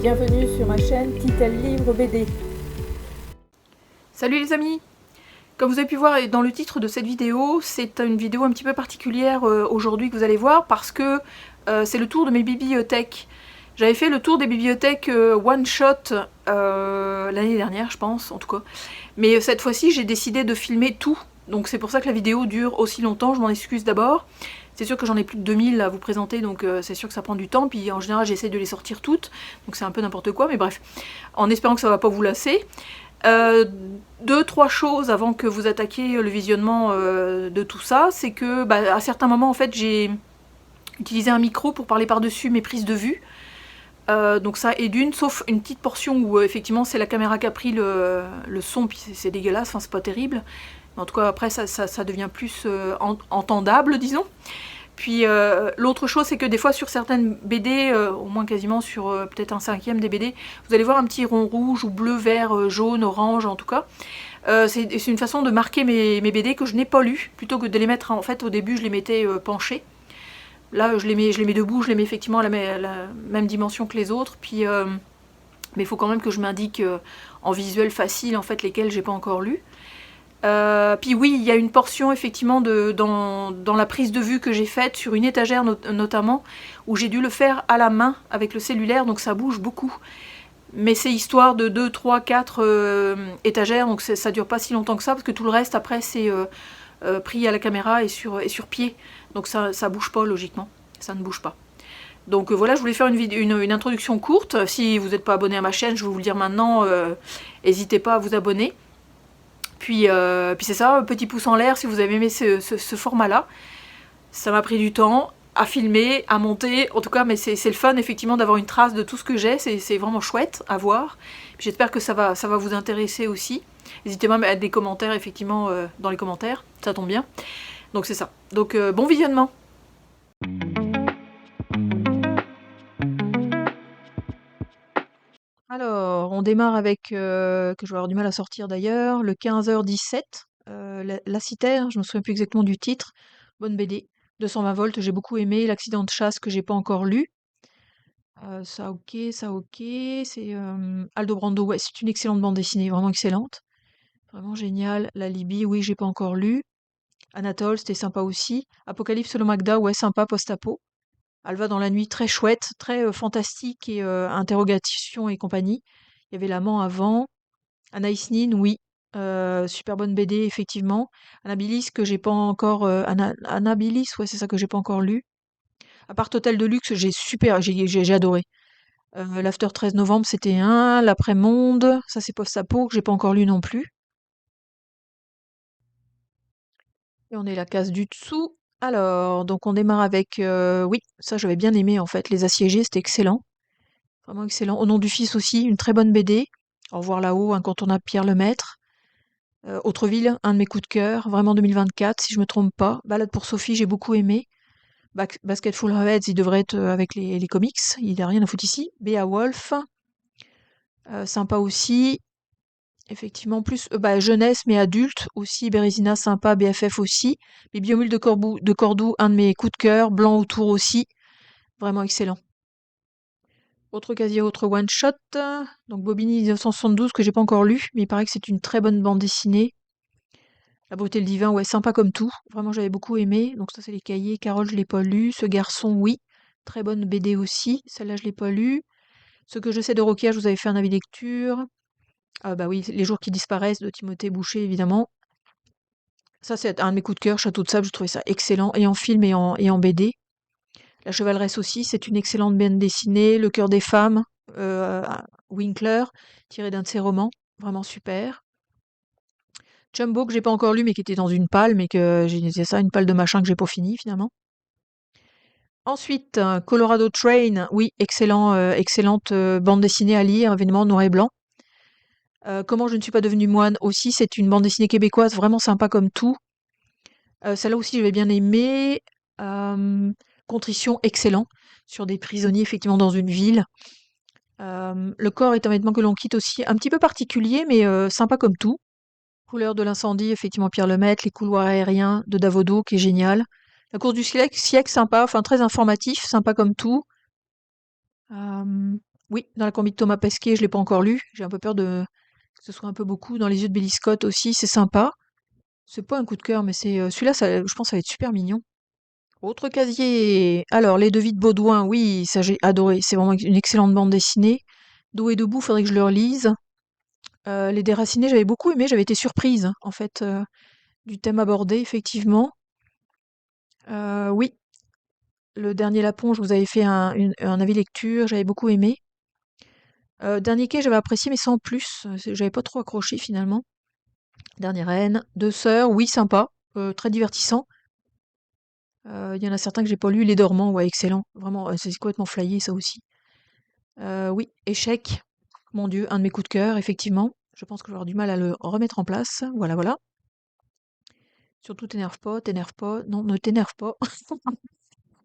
bienvenue sur ma chaîne Titel Livre BD. Salut les amis! Comme vous avez pu voir dans le titre de cette vidéo, c'est une vidéo un petit peu particulière aujourd'hui que vous allez voir parce que c'est le tour de mes bibliothèques. J'avais fait le tour des bibliothèques one shot l'année dernière je pense en tout cas, mais cette fois-ci j'ai décidé de filmer tout, donc c'est pour ça que la vidéo dure aussi longtemps, je m'en excuse d'abord. C'est sûr que j'en ai plus de 2000 à vous présenter, donc c'est sûr que ça prend du temps, puis en général j'essaie de les sortir toutes, donc c'est un peu n'importe quoi, mais bref, en espérant que ça va pas vous lasser. Deux, trois choses avant que vous attaquiez le visionnement de tout ça, c'est que à certains moments en fait j'ai utilisé un micro pour parler par-dessus mes prises de vue. Donc ça est d'une, sauf une petite portion où effectivement c'est la caméra qui a pris le son, puis c'est dégueulasse, enfin c'est pas terrible. Mais en tout cas après ça devient plus entendable, disons. Puis l'autre chose, c'est que des fois sur certaines BD, au moins quasiment sur peut-être un cinquième des BD, vous allez voir un petit rond rouge ou bleu, vert, jaune, orange en tout cas. C'est une façon de marquer mes BD que je n'ai pas lues, plutôt que de les mettre, en fait au début je les mettais penchées. Là je les mets debout, je les mets effectivement à la même dimension que les autres, puis, mais il faut quand même que je m'indique en visuel facile en fait lesquels j'ai pas encore lus. Puis oui, il y a une portion effectivement dans la prise de vue que j'ai faite sur une étagère notamment, où j'ai dû le faire à la main avec le cellulaire, donc ça bouge beaucoup. Mais c'est histoire de 2, 3, 4 étagères, donc ça dure pas si longtemps que ça, parce que tout le reste après c'est pris à la caméra et sur pied. Donc ça bouge pas logiquement, ça ne bouge pas. Donc voilà, je voulais faire une introduction courte. Si vous n'êtes pas abonné à ma chaîne, je vais vous le dire maintenant, n'hésitez pas à vous abonner. Puis c'est ça, petit pouce en l'air si vous avez aimé ce format-là. Ça m'a pris du temps à filmer, à monter, en tout cas, mais c'est le fun effectivement d'avoir une trace de tout ce que j'ai, c'est vraiment chouette à voir. J'espère que ça va vous intéresser aussi. N'hésitez pas à mettre des commentaires effectivement dans les commentaires, ça tombe bien. Donc c'est ça. Donc bon visionnement. Alors, on démarre avec, que je vais avoir du mal à sortir d'ailleurs, le 15h17, La Citerre, je me souviens plus exactement du titre, bonne BD, 220 volts, j'ai beaucoup aimé, L'accident de chasse que j'ai pas encore lu, ça ok, c'est Aldo Brando, ouais, c'est une excellente bande dessinée, vraiment excellente, vraiment géniale, La Libye, oui, j'ai pas encore lu, Anatole, c'était sympa aussi, Apocalypse le Magda, ouais, sympa, post-apo, Alva dans la nuit, très chouette, très fantastique et interrogation et compagnie. Il y avait l'amant avant. Anaïs Nin, oui, super bonne BD, effectivement. Anabilis, que j'ai pas encore. Anabilis, ouais, c'est ça que j'ai pas encore lu. À part Hôtel de Luxe, j'ai adoré. L'After 13 novembre, c'était un. L'après-monde, ça c'est Post-Apo, que j'ai pas encore lu non plus. Et on est la case du dessous. Alors, donc on démarre avec. Oui, ça j'avais bien aimé en fait. Les Assiégés, c'était excellent. Vraiment excellent. Au nom du fils aussi, une très bonne BD. Au revoir là-haut, incontournable Pierre Lemaître. Autreville, un de mes coups de cœur, vraiment 2024, si je me trompe pas. Balade pour Sophie, j'ai beaucoup aimé. Basketful Heads, il devrait être avec les comics, il a rien à foutre ici. Bea Wolf, sympa aussi. Effectivement, plus jeunesse mais adulte aussi. Bérésina, sympa. BFF aussi. Les Biomules de Cordoue, un de mes coups de cœur. Blanc autour aussi, vraiment excellent. Autre casier, autre one shot. Donc Bobigny 1972 que j'ai pas encore lu, mais il paraît que c'est une très bonne bande dessinée. La beauté le divin, ouais, sympa comme tout. Vraiment, j'avais beaucoup aimé. Donc ça, c'est les cahiers. Carole, je l'ai pas lu. Ce garçon, oui. Très bonne BD aussi. Celle-là, je l'ai pas lu. Ce que je sais de Rokia, je vous avais fait un avis lecture. Ah bah oui, Les jours qui disparaissent de Timothée Boucher, évidemment. Ça, c'est un de mes coups de cœur. Château de sable, je trouvais ça excellent. Et en film et en BD. La chevaleresse aussi, c'est une excellente bande dessinée. Le cœur des femmes, Winkler, tiré d'un de ses romans. Vraiment super. Jumbo que j'ai pas encore lu mais qui était dans une palle, mais que c'est ça, une palle de machin que j'ai pas fini finalement. Ensuite, Colorado Train, oui, excellente bande dessinée à lire, événement noir et blanc. Comment je ne suis pas devenue moine aussi, c'est une bande dessinée québécoise vraiment sympa comme tout. Celle-là aussi j'avais bien aimé. Contrition, excellent, sur des prisonniers effectivement dans une ville. Le corps est un vêtement que l'on quitte aussi, un petit peu particulier, mais sympa comme tout. Couleur de l'incendie, effectivement Pierre Lemaitre, les couloirs aériens de Davodo, qui est génial. La course du siècle, sympa, enfin très informatif, sympa comme tout. Oui, dans la combi de Thomas Pesquet, je l'ai pas encore lu. J'ai un peu peur que ce soit un peu beaucoup. Dans les yeux de Billy Scott aussi, c'est sympa. C'est pas un coup de cœur, mais celui-là, je pense que ça va être super mignon. Autre casier. Alors, Les Devis de Baudouin, oui, ça j'ai adoré. C'est vraiment une excellente bande dessinée. Dos et debout, faudrait que je le relise. Les Déracinés, j'avais beaucoup aimé. J'avais été surprise, en fait, du thème abordé, effectivement. Oui, le dernier Lapon, je vous avais fait un avis lecture. J'avais beaucoup aimé. Dernier quai, j'avais apprécié, mais sans plus. J'avais pas trop accroché, finalement. Dernière reine. Deux sœurs, oui, sympa. Très divertissant. Il y en a certains que j'ai pas lus. Les Dormants, ouais, excellent. Vraiment, c'est complètement flyé, ça aussi. Oui, Échec. Mon Dieu, un de mes coups de cœur, effectivement. Je pense que je vais avoir du mal à le remettre en place. Voilà, voilà. Surtout t'énerve pas, t'énerve pas. Non, ne t'énerve pas.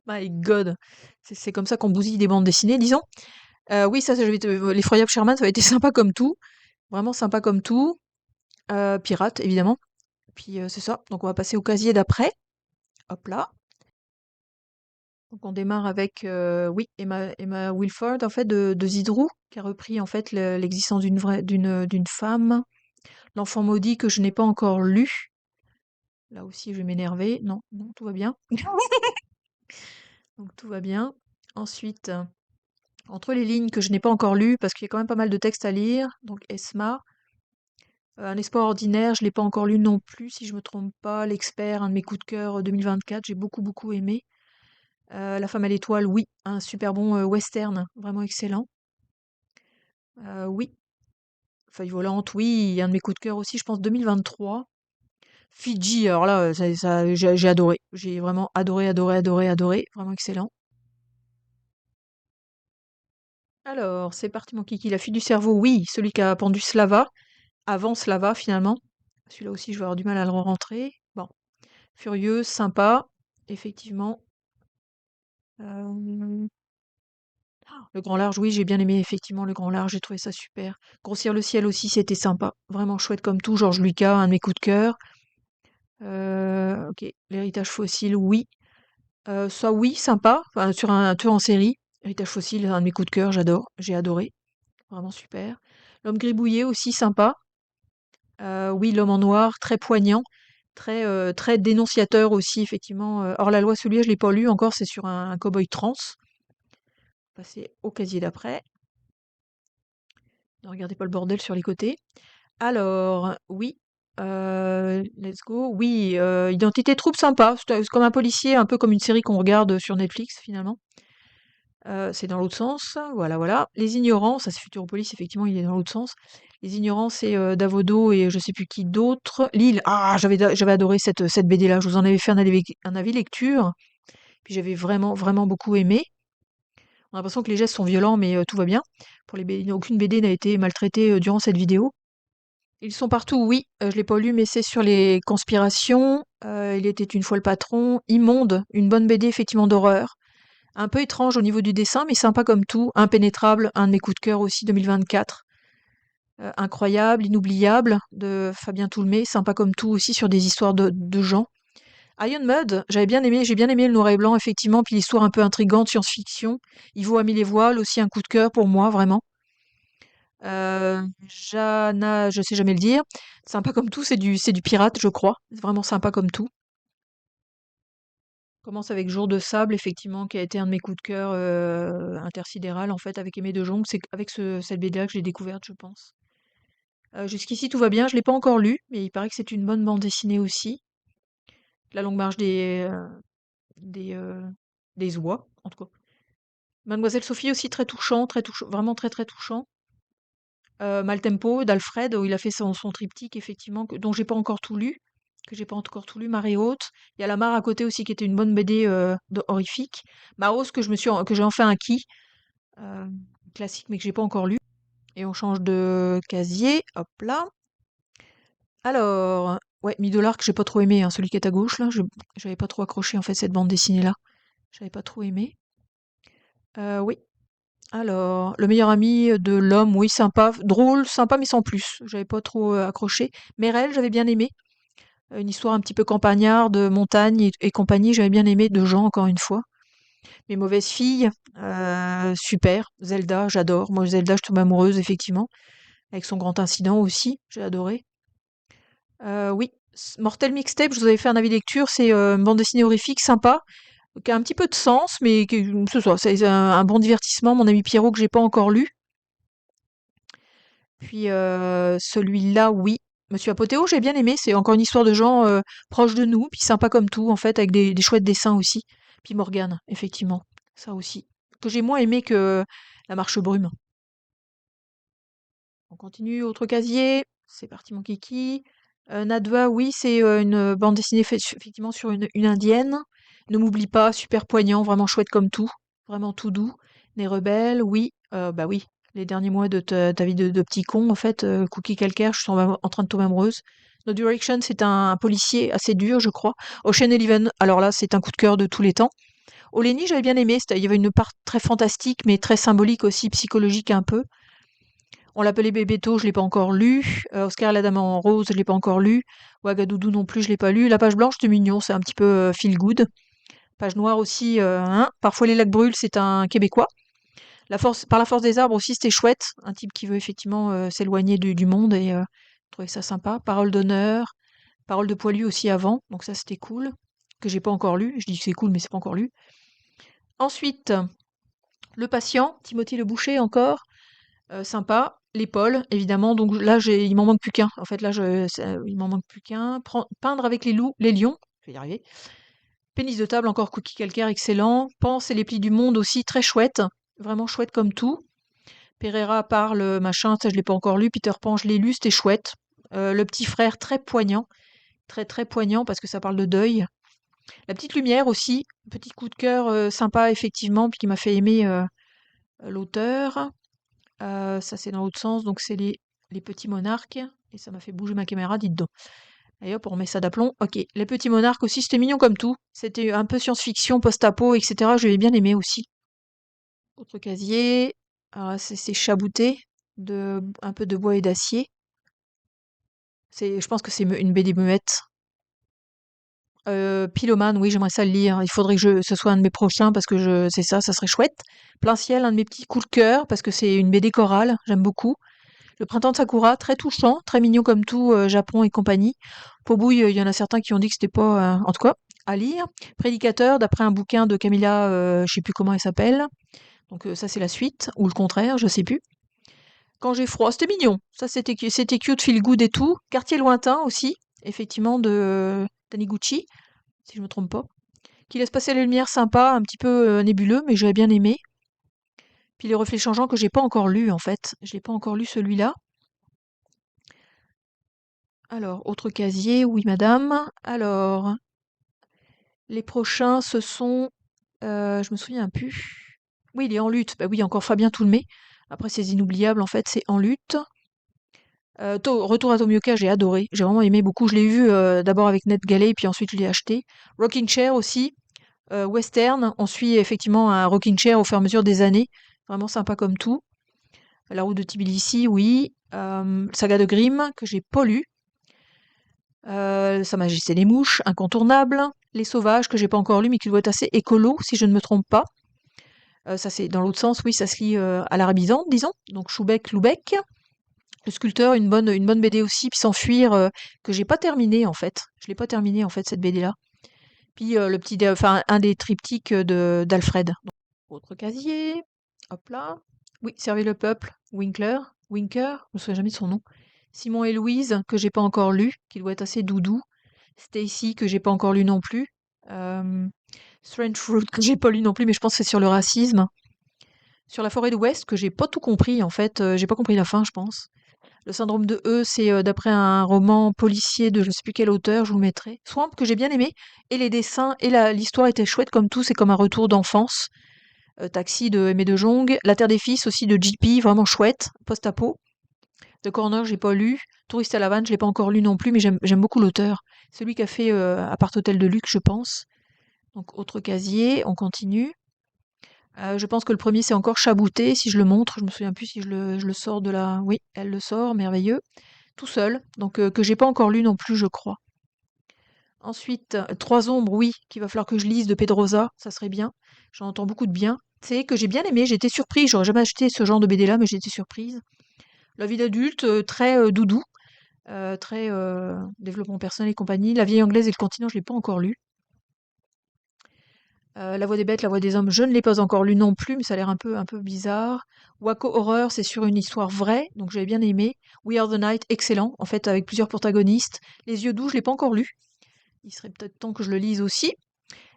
My God. C'est comme ça qu'on bousille des bandes dessinées, disons. Oui, l'effroyable Sherman, ça a été sympa comme tout. Vraiment sympa comme tout. Pirate, évidemment. Puis c'est ça. Donc on va passer au casier d'après. Hop là. Donc on démarre avec oui, Emma Wilford, en fait, de Zidrou, qui a repris en fait l'existence d'une femme. L'enfant maudit que je n'ai pas encore lu. Là aussi, je vais m'énerver. Non, non, tout va bien. Donc tout va bien. Ensuite, entre les lignes que je n'ai pas encore lues, parce qu'il y a quand même pas mal de textes à lire. Donc Esma. Un espoir ordinaire, je l'ai pas encore lu non plus, si je me trompe pas. L'expert, un de mes coups de cœur 2024, j'ai beaucoup beaucoup aimé. La femme à l'étoile, oui, un super bon western, vraiment excellent. Oui, Feuille volante, oui, un de mes coups de cœur aussi, je pense 2023. Fidji, alors là, j'ai adoré. J'ai vraiment adoré, adoré, adoré, adoré. Vraiment excellent. Alors, c'est parti, mon kiki. La fille du cerveau, oui, celui qui a pendu Slava. Avant Slava, finalement. Celui-là aussi, je vais avoir du mal à le rentrer. Bon, furieuse, sympa, effectivement. Euh, Le grand large, oui, j'ai bien aimé, effectivement, le grand large, j'ai trouvé ça super. Grossir le ciel aussi, c'était sympa. Vraiment chouette comme tout. Georges Lucas, un de mes coups de cœur. Ok, l'héritage fossile, oui. Ça, oui, sympa. Enfin, sur un tueur en série. Héritage fossile, un de mes coups de cœur, j'adore. J'ai adoré. Vraiment super. L'homme gribouillé aussi, sympa. Oui, l'homme en noir, très poignant. Très dénonciateur aussi, effectivement. Hors la loi, celui-là, je l'ai pas lu encore, c'est sur un cow-boy trans. Passer au casier d'après. Ne regardez pas le bordel sur les côtés. Alors, oui, let's go. Oui, Identité trouble, sympa. C'est comme un policier, un peu comme une série qu'on regarde sur Netflix, finalement. C'est dans l'autre sens. Voilà, voilà. Les Ignorants, ça c'est Futuropolis, effectivement, il est dans l'autre sens. Les Ignorants, c'est Davodo et je sais plus qui d'autre. Lille, ah, j'avais adoré cette BD-là. Je vous en avais fait un avis lecture. Puis j'avais vraiment, vraiment beaucoup aimé. On a l'impression que les gestes sont violents, mais tout va bien. Pour les BD, aucune BD n'a été maltraitée durant cette vidéo. Ils sont partout, oui. Je l'ai pas lu, mais c'est sur les conspirations. Il était une fois le patron. Immonde, une bonne BD effectivement d'horreur. Un peu étrange au niveau du dessin, mais sympa comme tout. Impénétrable, un de mes coups de cœur aussi 2024. Incroyable, inoubliable de Fabien Toulmé, sympa comme tout aussi sur des histoires de gens. Iron Mud, j'ai bien aimé le noir et blanc effectivement, puis l'histoire un peu intrigante, science-fiction. Ivo a mis les voiles, aussi un coup de cœur pour moi, vraiment. Jana, je sais jamais le dire. Sympa comme tout, c'est du pirate, je crois. C'est vraiment sympa comme tout. Commence avec Jour de sable, effectivement, qui a été un de mes coups de cœur intersidéral, en fait, avec Aimé de Jong. C'est avec cette BD-là que j'ai découverte, je pense. Jusqu'ici, tout va bien. Je l'ai pas encore lu, mais il paraît que c'est une bonne bande dessinée aussi. La longue marche des, euh, des oies, en tout cas. Mademoiselle Sophie aussi très touchant, vraiment très très touchant. Maltempo d'Alfred, où il a fait son triptyque, effectivement, dont j'ai pas encore tout lu, que j'ai pas encore tout lu, Marée haute. Il y a La Mare à côté aussi, qui était une bonne BD horrifique. Maros, que j'ai enfin acquis, euh, classique, mais que j'ai pas encore lu. Et on change de casier, hop là. Alors, ouais, Midollar, que j'ai pas trop aimé, hein, celui qui est à gauche, là, j'avais pas trop accroché, en fait, cette bande dessinée-là. J'avais pas trop aimé. Oui. Alors, le meilleur ami de l'homme, oui, sympa, drôle, sympa, mais sans plus. J'avais pas trop accroché. Merel, j'avais bien aimé. Une histoire un petit peu campagnarde, montagne et compagnie, j'avais bien aimé, de gens, encore une fois. Mes mauvaises filles, super. Zelda, j'adore. Moi, Zelda, je tombe amoureuse, effectivement. Avec son grand incident aussi, j'ai adoré. Oui, Mortel Mixtape, je vous avais fait un avis lecture, c'est une bande dessinée horrifique, sympa, qui a un petit peu de sens, mais c'est un bon divertissement. Mon ami Pierrot, que j'ai pas encore lu. Puis celui-là, oui. Monsieur Apothéo, j'ai bien aimé. C'est encore une histoire de gens proches de nous, puis sympa comme tout, en fait, avec des chouettes dessins aussi. Puis Morgane, effectivement, ça aussi. Que j'ai moins aimé que La Marche Brume. On continue, autre casier. C'est parti, mon kiki. Nadwa, oui, c'est une bande dessinée faite effectivement sur une indienne. Ne m'oublie pas, super poignant, vraiment chouette comme tout. Vraiment tout doux. Les rebelles, oui. Bah oui, les derniers mois de ta vie de petit con, en fait. Cookie Calcaire, je suis en train de tomber amoureuse. No Direction, c'est un policier assez dur, je crois. Ocean Eleven, alors là, c'est un coup de cœur de tous les temps. Oleni, j'avais bien aimé. Il y avait une part très fantastique, mais très symbolique aussi, psychologique un peu. On l'appelait Bébéto, je l'ai pas encore lu. Oscar et la Dame en rose, je l'ai pas encore lu. Ouagadoudou non plus, je l'ai pas lu. La page blanche, c'est mignon, c'est un petit peu feel good. Page noire aussi, hein. Parfois les lacs brûlent, c'est un Québécois. Par la force des arbres aussi, c'était chouette. Un type qui veut effectivement s'éloigner du monde et je trouvais ça sympa. Parole d'honneur, parole de poilu aussi avant, donc ça c'était cool. Que j'ai pas encore lu. Je dis que c'est cool, mais c'est pas encore lu. Ensuite, Le Patient, Timothée Le Boucher encore. Sympa. L'épaule, évidemment. Donc là, il m'en manque plus qu'un. En fait, là, il m'en manque plus qu'un. Peindre avec les lions. Je vais y arriver. Pénis de table, encore cookie calcaire, excellent. Pense et les plis du monde aussi, très chouette. Vraiment chouette comme tout. Pereira parle, machin, ça je l'ai pas encore lu. Peter Pan, je l'ai lu, c'était chouette. Le petit frère, très poignant. Très très poignant parce que ça parle de deuil. La petite lumière aussi. Petit coup de cœur sympa, effectivement, puis qui m'a fait aimer l'auteur. Ça, c'est dans l'autre sens, donc c'est les petits monarques. Et ça m'a fait bouger ma caméra, dites donc. Et hop, on remet ça d'aplomb. Ok, les petits monarques aussi, c'était mignon comme tout. C'était un peu science-fiction, post-apo, etc. Je l'ai bien aimé aussi. Autre casier. Alors, c'est Chabouté, un peu de bois et d'acier. Je pense que c'est une BD muette. Pylomane, oui, j'aimerais ça le lire. Il faudrait que ce soit un de mes prochains parce que c'est ça, ça serait chouette. Plein ciel, un de mes petits coups de cœur parce que c'est une BD chorale, j'aime beaucoup. Le printemps de Sakura, très touchant, très mignon comme tout, Japon et compagnie. Pobouille, il y en a certains qui ont dit que c'était pas, en tout cas, à lire. Prédicateur, d'après un bouquin de Camilla, je sais plus comment elle s'appelle. Donc ça c'est la suite, ou le contraire, je sais plus. Quand j'ai froid, c'était mignon. Ça c'était cute, feel good et tout. Quartier lointain aussi, effectivement, de Taniguchi, si je me trompe pas. Qui laisse passer la lumière, sympa, un petit peu nébuleux, mais j'avais bien aimé. Puis les reflets changeants que j'ai pas encore lu en fait. Je l'ai pas encore lu celui-là. Alors, autre casier, oui madame. Alors, les prochains, ce sont... je me souviens plus. Oui, il est En lutte. Bah oui, encore Fabien Toulmé. Après, c'est inoubliable, en fait, c'est En lutte. Retour à Tomioka, j'ai adoré. J'ai vraiment aimé beaucoup. Je l'ai vu d'abord avec Ned Galley, puis ensuite je l'ai acheté. Rocking Chair aussi. Western. On suit effectivement un Rocking Chair au fur et à mesure des années. Vraiment sympa comme tout. La route de Tbilissi, oui. Saga de Grimm, que j'ai pas lu. Sa Majesté des Mouches, incontournable. Les Sauvages, que j'ai pas encore lu, mais qui doit être assez écolo, si je ne me trompe pas. Ça, c'est dans l'autre sens, oui, ça se lit à l'arabisante, disons. Donc, Choubec, Loubec. Le Sculpteur, une bonne BD aussi. Puis S'enfuir, que j'ai pas terminé, en fait. Je l'ai pas terminé, en fait, cette BD-là. Puis, un des triptyques d'Alfred. Donc, autre casier. Hop là. Oui, Servir le peuple. Winker, je me souviens jamais de son nom. Simon et Louise, que j'ai pas encore lu, qui doit être assez doudou. Stacy, que j'ai pas encore lu non plus. Strange Fruit, que j'ai pas lu non plus, mais je pense que c'est sur le racisme. Sur la forêt de l'Ouest, que j'ai pas tout compris, en fait. J'ai pas compris la fin, je pense. Le syndrome de E, c'est d'après un roman policier de je sais plus quel auteur, je vous le mettrai. Swamp, que j'ai bien aimé. Et les dessins, et l'histoire était chouette comme tout, c'est comme un retour d'enfance. Taxi de Aimé de Jong. La Terre des Fils aussi de JP, vraiment chouette. Post-apo. The Corner, j'ai pas lu. Touriste à la vanne, je l'ai pas encore lu non plus, mais j'aime beaucoup l'auteur. Celui qui a fait Appart Hôtel de Luxe, je pense. Donc, autre casier, on continue. Je pense que le premier, c'est encore Chabouté. Si je le montre, je me souviens plus si je le sors de la... Oui, elle le sort, merveilleux. Tout seul, donc que j'ai pas encore lu non plus, je crois. Ensuite, Trois ombres, oui, qu'il va falloir que je lise de Pedrosa, ça serait bien. J'en entends beaucoup de bien. C'est que j'ai bien aimé, j'ai été surprise, j'aurais jamais acheté ce genre de BD-là, mais j'ai été surprise. La vie d'adulte, très doudou, très développement personnel et compagnie. La vieille anglaise et le continent, je l'ai pas encore lu. La voix des bêtes, la voix des hommes, je ne l'ai pas encore lu non plus, mais ça a l'air un peu bizarre. Waco Horror, c'est sur une histoire vraie, donc j'avais bien aimé. We Are the Night, excellent, en fait, avec plusieurs protagonistes. Les yeux doux, je l'ai pas encore lu. Il serait peut-être temps que je le lise aussi.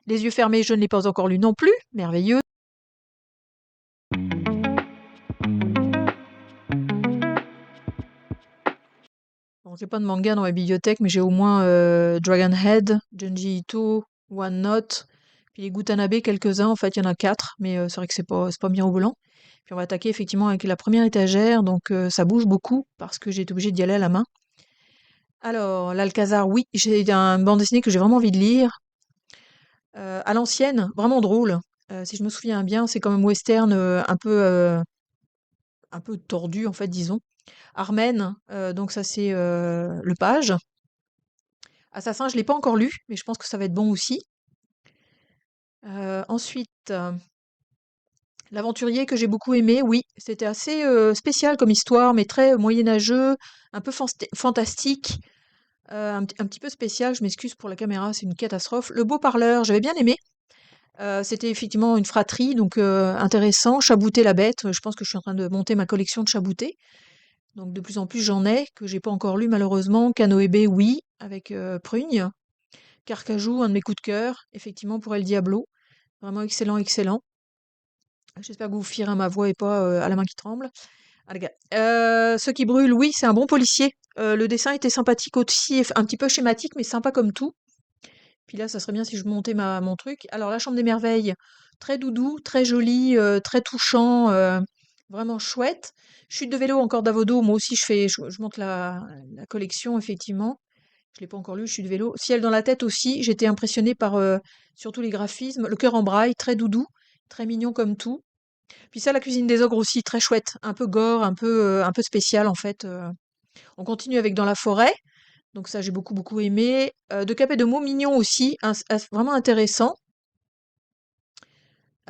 Les yeux fermés, je ne l'ai pas encore lu non plus. Merveilleux. Bon, j'ai pas de manga dans ma bibliothèque, mais j'ai au moins Dragon Head, Junji Ito, One Note, puis les Gutanabe, quelques-uns. En fait, il y en a 4, mais c'est vrai que c'est pas bien au volant. Puis on va attaquer effectivement avec la première étagère, donc ça bouge beaucoup parce que j'ai été obligée d'y aller à la main. Alors, l'Alcazar, oui, j'ai un bande dessinée que j'ai vraiment envie de lire. À l'ancienne, vraiment drôle. Si je me souviens bien, c'est quand même western un peu tordu, en fait, disons. Armen, donc ça c'est Le Page. Assassin, je l'ai pas encore lu, mais je pense que ça va être bon aussi. Ensuite, L'Aventurier que j'ai beaucoup aimé, oui, c'était assez spécial comme histoire, mais très moyenâgeux, un peu fantastique, un petit peu spécial. Je m'excuse pour la caméra, c'est une catastrophe. Le Beau Parleur, j'avais bien aimé. C'était effectivement une fratrie, donc intéressant. Chabouter la bête, je pense que je suis en train de monter ma collection de Chabouter. Donc de plus en plus j'en ai, que j'ai pas encore lu malheureusement. Canoë, oui, avec Prugne. Carcajou, un de mes coups de cœur, effectivement pour El Diablo. Vraiment excellent, excellent. J'espère que vous firez ma voix et pas à la main qui tremble. Ah, les gars. Ceux qui brûlent, oui, c'est un bon policier. Le dessin était sympathique aussi, un petit peu schématique, mais sympa comme tout. Puis là, ça serait bien si je montais mon truc. Alors, La Chambre des Merveilles, très doudou, très joli, très touchant, vraiment chouette. Chute de vélo, encore d'Avodo. Moi aussi, je monte la collection, effectivement. Je l'ai pas encore lu, Chute de vélo. Ciel dans la tête aussi. J'étais impressionnée par surtout les graphismes. Le cœur en braille, très doudou, très mignon comme tout. Puis ça, La Cuisine des ogres aussi, très chouette. Un peu gore, un peu spécial, en fait. On continue avec Dans la forêt. Donc ça, j'ai beaucoup, beaucoup aimé. De Cap et de Mots, mignon aussi, vraiment intéressant.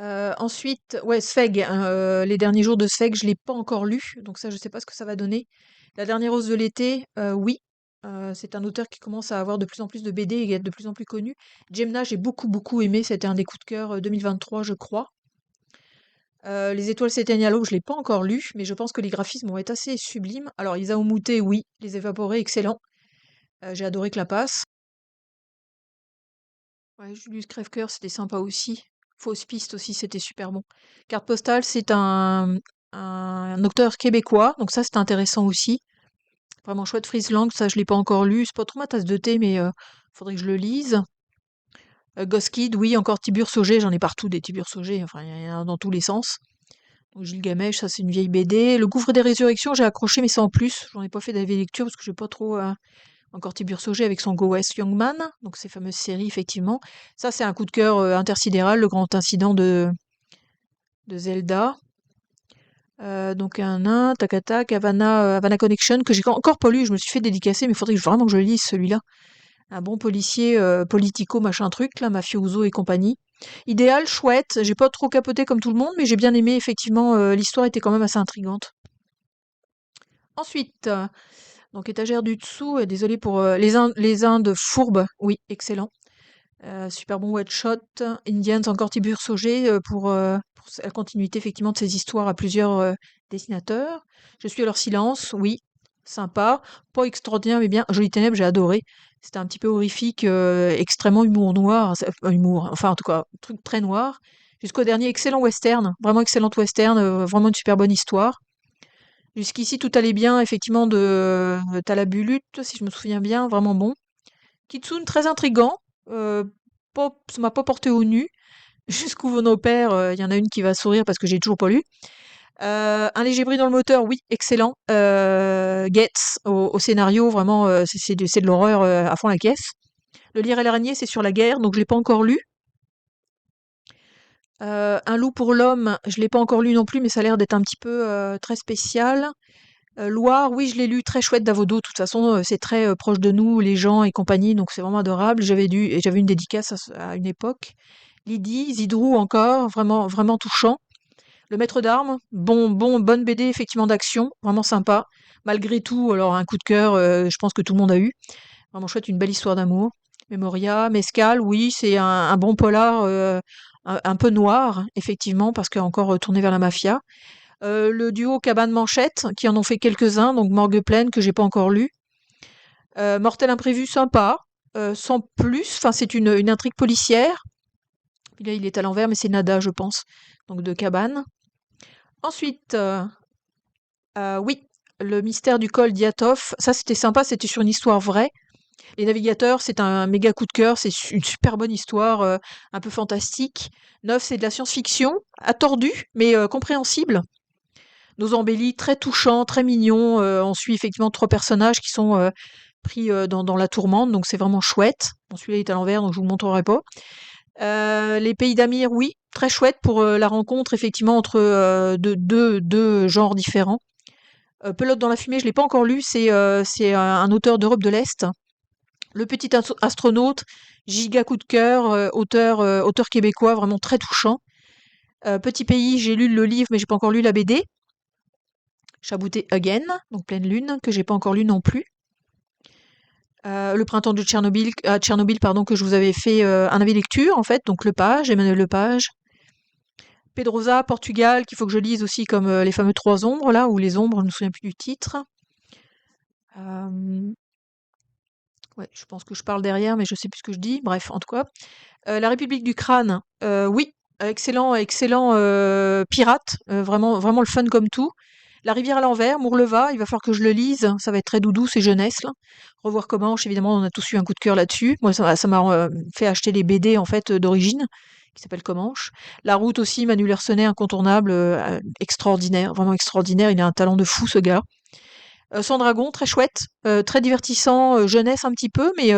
Ensuite, ouais, Sfeg, hein, Les derniers jours de Sfeg, je l'ai pas encore lu, donc ça, je sais pas ce que ça va donner. La dernière rose de l'été, oui, c'est un auteur qui commence à avoir de plus en plus de BD et être de plus en plus connu. Jemna, j'ai beaucoup, beaucoup aimé, c'était un des coups de cœur 2023, je crois. Les étoiles s'éteignent à l'eau, je l'ai pas encore lu, mais je pense que les graphismes vont être assez sublimes. Alors, Isao Moutet, oui, Les évaporés, excellent. J'ai adoré Clapas. Ouais, Julius Crève-Cœur, c'était sympa aussi. Fausse piste aussi, c'était super bon. Carte postale, c'est un auteur québécois, donc ça, c'était intéressant aussi. Vraiment chouette. Friesland, ça, je l'ai pas encore lu. C'est pas trop ma tasse de thé, mais faudrait que je le lise. Ghost Kid, oui, encore Tiburce Auger, j'en ai partout des Tiburce Auger, enfin, il y en a dans tous les sens. Donc, Gilgamesh, ça, c'est une vieille BD. Le Gouffre des Résurrections, j'ai accroché, mais sans plus. J'en ai pas fait de lecture parce que je n'ai pas trop. Encore Tiburce Auger avec son Go West Young Man, donc ces fameuses séries, effectivement. Ça, c'est un coup de cœur intersidéral, le grand incident de Zelda. Donc un nain, Tac, Havana Connection, que j'ai encore pas lu, je me suis fait dédicacer, mais il faudrait vraiment que je le lise celui-là. Un bon policier, politico, machin truc, là, mafioso et compagnie. Idéal, chouette, j'ai pas trop capoté comme tout le monde, mais j'ai bien aimé, effectivement, l'histoire était quand même assez intrigante. Ensuite, donc étagère du dessous, désolé pour les Indes fourbes, oui, excellent. Super bon one shot. Indians, encore Tiburce Auger pour la continuité effectivement de ces histoires à plusieurs dessinateurs. Je suis à leur silence, oui, sympa. Pas extraordinaire, mais bien. Jolie Ténèbres, j'ai adoré. C'était un petit peu horrifique, extrêmement humour noir. Humour, enfin en tout cas, truc très noir. Jusqu'au dernier, excellent western, vraiment excellente western, vraiment une super bonne histoire. Jusqu'ici, tout allait bien, effectivement, de Talabulut, si je me souviens bien, vraiment bon. Kitsune, très intriguant, ça m'a pas porté au nu. Jusqu'où vont nos pères, il y en a une qui va sourire parce que j'ai toujours pas lu. Un léger bruit dans le moteur, oui, excellent. Getz, au scénario, vraiment, c'est de l'horreur à fond la caisse. Le Lire et l'araignée, c'est sur la guerre, donc je l'ai pas encore lu. Un loup pour l'homme, je l'ai pas encore lu non plus, mais ça a l'air d'être un petit peu très spécial. Loire, oui, je l'ai lu, très chouette Davodo. De toute façon, c'est très proche de nous, les gens et compagnie, donc c'est vraiment adorable. J'avais une dédicace à une époque. Lydie, Zidrou encore, vraiment, vraiment touchant. Le Maître d'armes, bonne BD effectivement d'action, vraiment sympa. Malgré tout, alors un coup de cœur, je pense que tout le monde a eu. Vraiment chouette, une belle histoire d'amour. Memoria, Mescal, oui, c'est un bon polar, un peu noir, effectivement, parce qu'encore tourné vers la mafia. Le duo Cabane Manchette, qui en ont fait quelques-uns, donc Morgue Pleine, que j'ai pas encore lu. Mortel Imprévu, sympa, sans plus. Enfin, c'est une intrigue policière. Puis là, il est à l'envers, mais c'est Nada, je pense, donc de Cabane. Ensuite, oui, le mystère du col Diatov, ça c'était sympa, c'était sur une histoire vraie. Les Navigateurs, c'est un méga coup de cœur, c'est une super bonne histoire, un peu fantastique. Neuf, c'est de la science-fiction, attendu, mais compréhensible. Nos embellis, très touchants, très mignons. On suit effectivement 3 personnages qui sont pris dans la tourmente, donc c'est vraiment chouette. Bon, celui-là est à l'envers, donc je vous le montrerai pas. Les Pays d'Amir, oui, très chouette pour la rencontre effectivement entre deux genres différents. Pelote dans la fumée, je l'ai pas encore lu, c'est un auteur d'Europe de l'Est. Le petit astronaute, giga coup de cœur, auteur québécois, vraiment très touchant. Petit pays, j'ai lu le livre, mais j'ai pas encore lu la BD. Chabouté Again, donc Pleine Lune, que j'ai pas encore lu non plus. Le printemps de Tchernobyl, pardon, que je vous avais fait un avis lecture, en fait, donc Lepage, Emmanuel Lepage. Pedrosa, Portugal, qu'il faut que je lise aussi comme les fameux 3 ombres, là, ou les ombres, je ne me souviens plus du titre. Ouais, je pense que je parle derrière, mais je sais plus ce que je dis. Bref, en tout cas. La République du Crâne, oui, excellent pirate, vraiment, vraiment le fun comme tout. La rivière à l'envers, Mourleva, il va falloir que je le lise, ça va être très doudou, c'est jeunesse, là. Revoir Comanche, évidemment, on a tous eu un coup de cœur là-dessus. Moi, ça m'a fait acheter les BD, en fait, d'origine, qui s'appelle Comanche. La route aussi, Manu Larsonnet, incontournable, extraordinaire, vraiment extraordinaire, il a un talent de fou, ce gars. Sans dragon, très chouette, très divertissant, jeunesse un petit peu, mais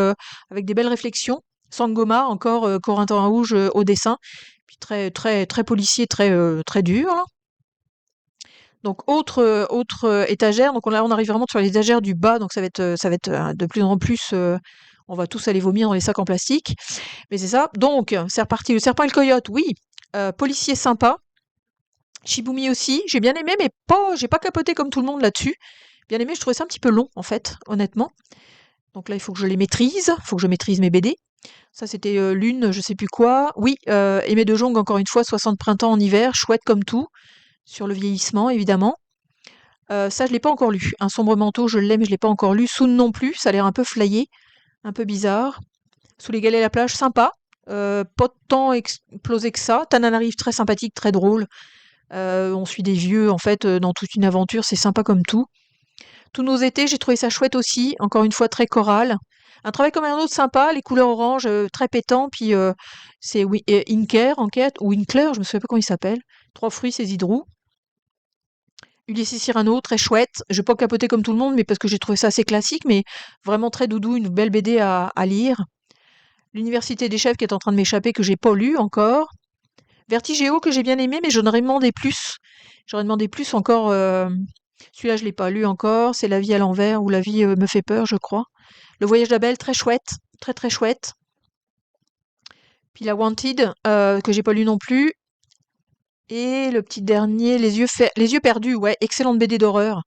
avec des belles réflexions. Sangoma, encore Corentin Rouge au dessin, puis très très très policier, très dur, là. Donc autre étagère, donc là on arrive vraiment sur les étagères du bas, donc ça va être de plus en plus, on va tous aller vomir dans les sacs en plastique. Mais c'est ça. Donc c'est reparti. Le serpent et le coyote, oui, policier sympa. Shibumi aussi, j'ai bien aimé, mais j'ai pas capoté comme tout le monde là-dessus. Bien aimé, je trouvais ça un petit peu long en fait, honnêtement. Donc là, il faut que je les maîtrise, il faut que je maîtrise mes BD. Ça, c'était l'une, je sais plus quoi. Oui, Aimé de Jong, encore une fois, 60 printemps en hiver, chouette comme tout, sur le vieillissement, évidemment. Ça, je l'ai pas encore lu. Un sombre manteau, je l'aime, je l'ai pas encore lu. Soun non plus, ça a l'air un peu flyé, un peu bizarre. Sous les galets à la plage, sympa. Pas tant explosé que ça. Tananarive, très sympathique, très drôle. On suit des vieux, en fait, dans toute une aventure, c'est sympa comme tout. Tous nos étés, j'ai trouvé ça chouette aussi, encore une fois très choral. Un travail comme un autre sympa, les couleurs orange, très pétant, puis c'est oui, Inker, Enquête, ou Inkler, je me souviens pas comment il s'appelle. 3 fruits, c'est Zidrou. Ulysses Cyrano, très chouette. Je vais pas capoter comme tout le monde, mais parce que j'ai trouvé ça assez classique, mais vraiment très doudou, une belle BD à lire. L'Université des chefs qui est en train de m'échapper, que j'ai pas lu encore. Vertigéo, que j'ai bien aimé, mais j'en aurais demandé plus. J'aurais demandé plus encore. Celui-là, je l'ai pas lu encore. C'est La vie à l'envers, ou La vie me fait peur, je crois. Le voyage d'Abel, très chouette. Très très chouette. Puis la Wanted, que j'ai pas lu non plus. Et le petit dernier, Les yeux perdus, ouais, excellente BD d'horreur,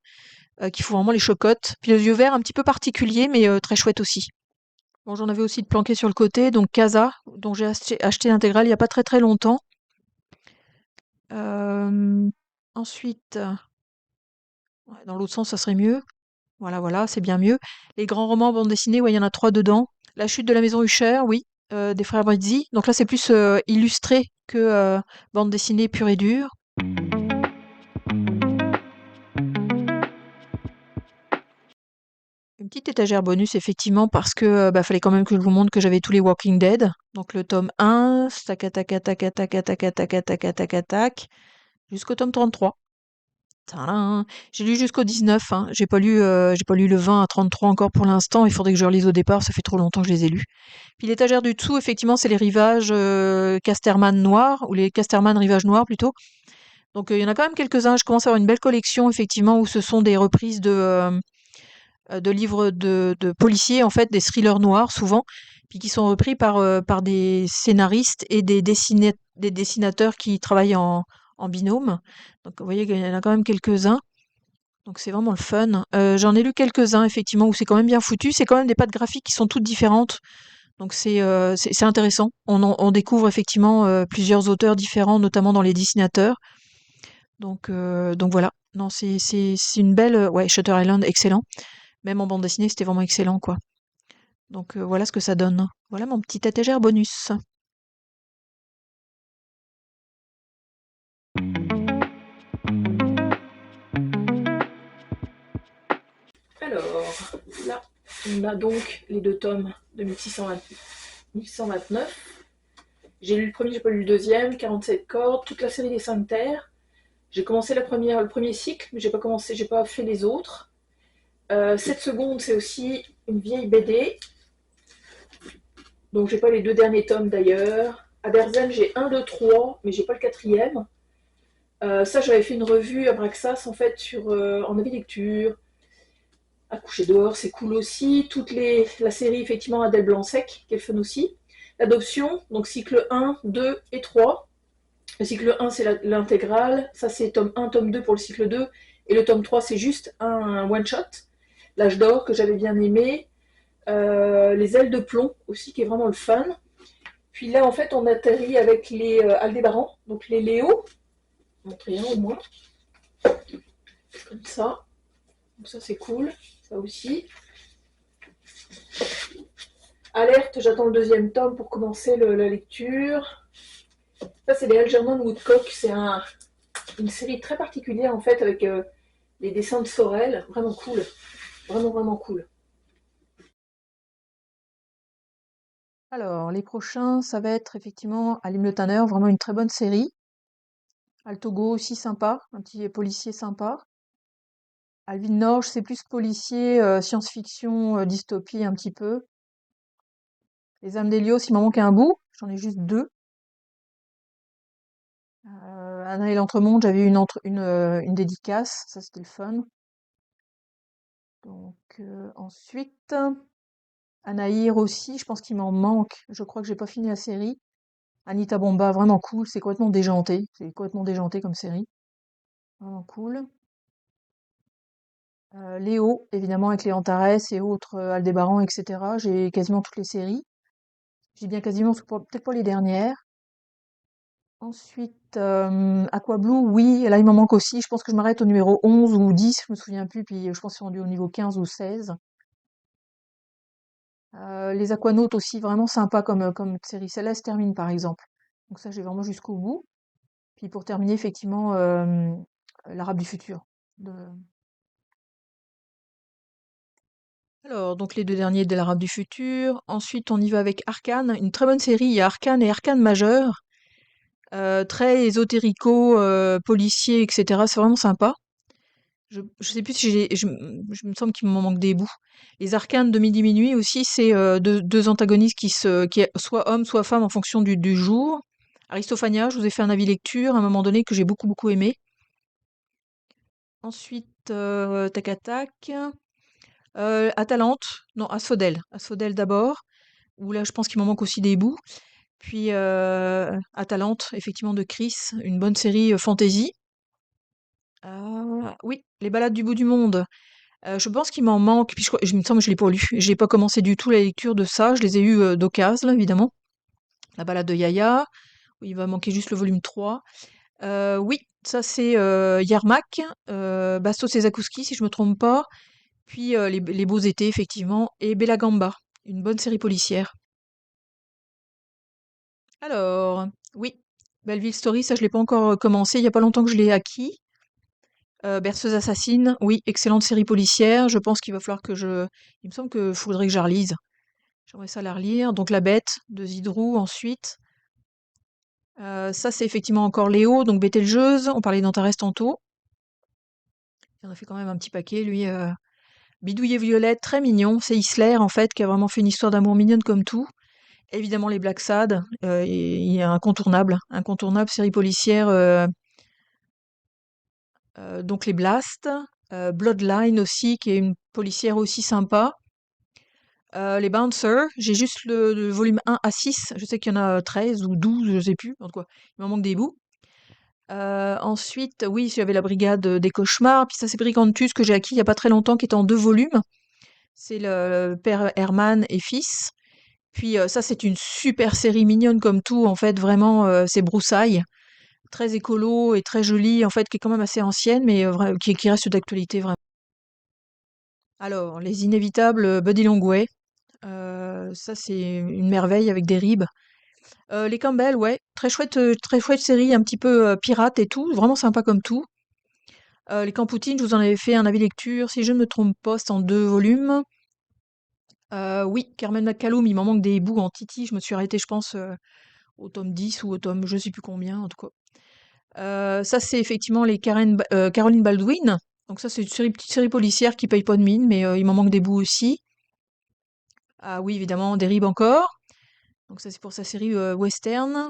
qui font vraiment les chocottes. Puis Les yeux verts, un petit peu particulier, mais très chouette aussi. Bon, j'en avais aussi de planqué sur le côté, donc Casa, dont j'ai acheté l'intégrale il y a pas très très longtemps. Ensuite, ouais, dans l'autre sens, ça serait mieux. Voilà, c'est bien mieux. Les grands romans bande dessinée, ouais, il y en a 3 dedans. La chute de la maison Usher, oui, des frères Brizzi. Donc là, c'est plus illustré que bande dessinée pure et dure. Une petite étagère bonus, effectivement, parce que fallait quand même que je vous montre que j'avais tous les Walking Dead. Donc le tome 1, tac, tac, tac, tac, tac, tac, tac, tac, tac, tac, tac, jusqu'au tome 33. Tadam! J'ai lu jusqu'au 19, hein. J'ai pas lu le 20 à 33 encore pour l'instant. Il faudrait que je relise au départ, ça fait trop longtemps que je les ai lus. Puis l'étagère du dessous, effectivement, c'est les rivages Casterman noirs, ou les Casterman rivages noirs plutôt. Donc il y en a quand même quelques-uns. Je commence à avoir une belle collection, effectivement, où ce sont des reprises de livres de policiers, en fait, des thrillers noirs souvent, puis qui sont repris par des scénaristes et des dessinateurs qui travaillent en binôme. Donc vous voyez qu'il y en a quand même quelques-uns. Donc c'est vraiment le fun. J'en ai lu quelques-uns, effectivement, où c'est quand même bien foutu. C'est quand même des pattes graphiques qui sont toutes différentes. Donc c'est intéressant. On découvre effectivement plusieurs auteurs différents, notamment dans les dessinateurs. Donc voilà. Non, c'est une belle. Ouais, Shutter Island, excellent. Même en bande dessinée, c'était vraiment excellent, quoi. Donc voilà ce que ça donne. Voilà mon petit étagère bonus. Alors, là, on a donc les deux tomes de 1129. J'ai lu le premier, j'ai pas lu le deuxième, 47 cordes, toute la série des 5 terres. J'ai commencé le premier cycle, mais j'ai pas fait les autres. 7 secondes, c'est aussi une vieille BD. Donc j'ai pas les deux derniers tomes d'ailleurs. Aberzen, j'ai 1, 2, 3, mais j'ai pas le quatrième. Ça, j'avais fait une revue à Braxas en fait en avis lecture. À coucher dehors, c'est cool aussi. La série, effectivement, Adèle Blanc-Sec, qui est le fun aussi. L'adoption, donc cycle 1, 2 et 3. Le cycle 1, c'est l'intégrale. Ça, c'est tome 1, tome 2 pour le cycle 2. Et le tome 3, c'est juste un one-shot. L'âge d'or, que j'avais bien aimé. Les ailes de plomb, aussi, qui est vraiment le fun. Puis là, en fait, on atterrit avec les Aldébaran, donc les Léo. Montrer un au moins. Comme ça. Donc ça, c'est cool. Ça aussi. Alerte, j'attends le deuxième tome pour commencer la lecture. Ça, c'est les Algernon Woodcock. C'est une série très particulière, en fait, avec les dessins de Sorel. Vraiment cool. Vraiment, vraiment cool. Alors, les prochains, ça va être effectivement Alim le Tanner, vraiment une très bonne série. Altogo aussi sympa, un petit policier sympa. Alvin Norge, c'est plus policier, science-fiction, dystopie un petit peu. Les âmes d'Hélios, il m'en manque un bout, j'en ai juste deux. Anna et l'Entremonde, j'avais eu une dédicace, ça c'était le fun. Donc ensuite, Anaïr aussi, je pense qu'il m'en manque. Je crois que j'ai pas fini la série. Anita Bomba, vraiment cool, c'est complètement déjanté. C'est complètement déjanté comme série. Vraiment cool. Léo, évidemment, avec les Antares et autres, Aldébaran, etc. J'ai quasiment toutes les séries. J'ai bien quasiment, peut-être pas les dernières. Ensuite, Aqua Blue, oui, là il m'en manque aussi. Je pense que je m'arrête au numéro 11 ou 10, je me souviens plus, puis je pense que c'est rendu au niveau 15 ou 16. Les Aquanautes aussi, vraiment sympa comme série. Celle-là se termine par exemple. Donc ça, j'ai vraiment jusqu'au bout. Puis pour terminer, effectivement, l'Arabe du futur. de- Alors, donc les deux derniers de l'Arabe du futur. Ensuite, on y va avec Arcane, une très bonne série. Il y a Arcane et Arcane Majeur. Très ésotérico, policier, etc. C'est vraiment sympa. Je sais plus si je me semble qu'il m'en manque des bouts. Les arcanes de midi minuit aussi, c'est deux antagonistes qui est soit homme, soit femme en fonction du jour. Aristophania, je vous ai fait un avis lecture à un moment donné que j'ai beaucoup beaucoup aimé. Ensuite, tac à tac. Atalante, non, Asphodèle. Asphodèle d'abord, où là je pense qu'il m'en manque aussi des bouts. Puis Atalante, effectivement de Chris, une bonne série fantasy. Oui, Les Balades du bout du monde. Je pense qu'il m'en manque, puis je me semble que je l'ai pas lu. J'ai pas commencé du tout la lecture de ça, je les ai eus, d'occasion là, évidemment. La balade de Yaya, où il va manquer juste le volume 3. Oui, ça c'est, Yermak, Bastos et Zakouski si je me trompe pas, puis, les Beaux étés effectivement et Bella Gamba, une bonne série policière. Alors, oui, Belleville Story, ça je l'ai pas encore, commencé, il y a pas longtemps que je l'ai acquis. Berceuse assassine, oui, excellente série policière, je pense qu'il va falloir il me semble que faudrait que je la relise. J'aimerais ça la relire. Donc La Bête de Zidrou ensuite. Ça c'est effectivement encore Léo, donc Bételgeuse, on parlait d'Antares tantôt. Il en a fait quand même un petit paquet, lui. Bidouille et Violette, très mignon. C'est Isler en fait, qui a vraiment fait une histoire d'amour mignonne comme tout. Évidemment les Black Sad, il y a incontournable série policière Donc les Blast, Bloodline aussi, qui est une policière aussi sympa. Les Bouncers, j'ai juste le volume 1 à 6. Je sais qu'il y en a 13 ou 12, je sais plus. En tout cas, il m'en manque des bouts. Ensuite, oui, j'avais la Brigade des Cauchemars. Puis ça, c'est Brigantus que j'ai acquis il y a pas très longtemps, qui est en 2 volumes. C'est le père Herman et fils. Puis ça, c'est une super série mignonne comme tout. En fait, vraiment, c'est broussailles. Très écolo et très jolie, en fait, qui est quand même assez ancienne, mais qui reste d'actualité, vraiment. Alors, Les Inévitables, Buddy Longway. Ça, c'est une merveille avec des ribs. Les Campbell, ouais, très chouette série, un petit peu pirate et tout, vraiment sympa comme tout. Les Campoutines, je vous en avais fait un avis lecture, si je ne me trompe pas, c'est en 2 volumes. Oui, Carmen McCallum, il m'en manque des bouts en titi, je me suis arrêtée, je pense, au tome 10 ou au tome je sais plus combien, en tout cas. Ça, c'est effectivement les Caroline Baldwin. Donc ça, c'est une petite série policière qui paye pas de mine, mais il m'en manque des bouts aussi. Ah oui, évidemment, des ribs encore. Donc ça, c'est pour sa série western.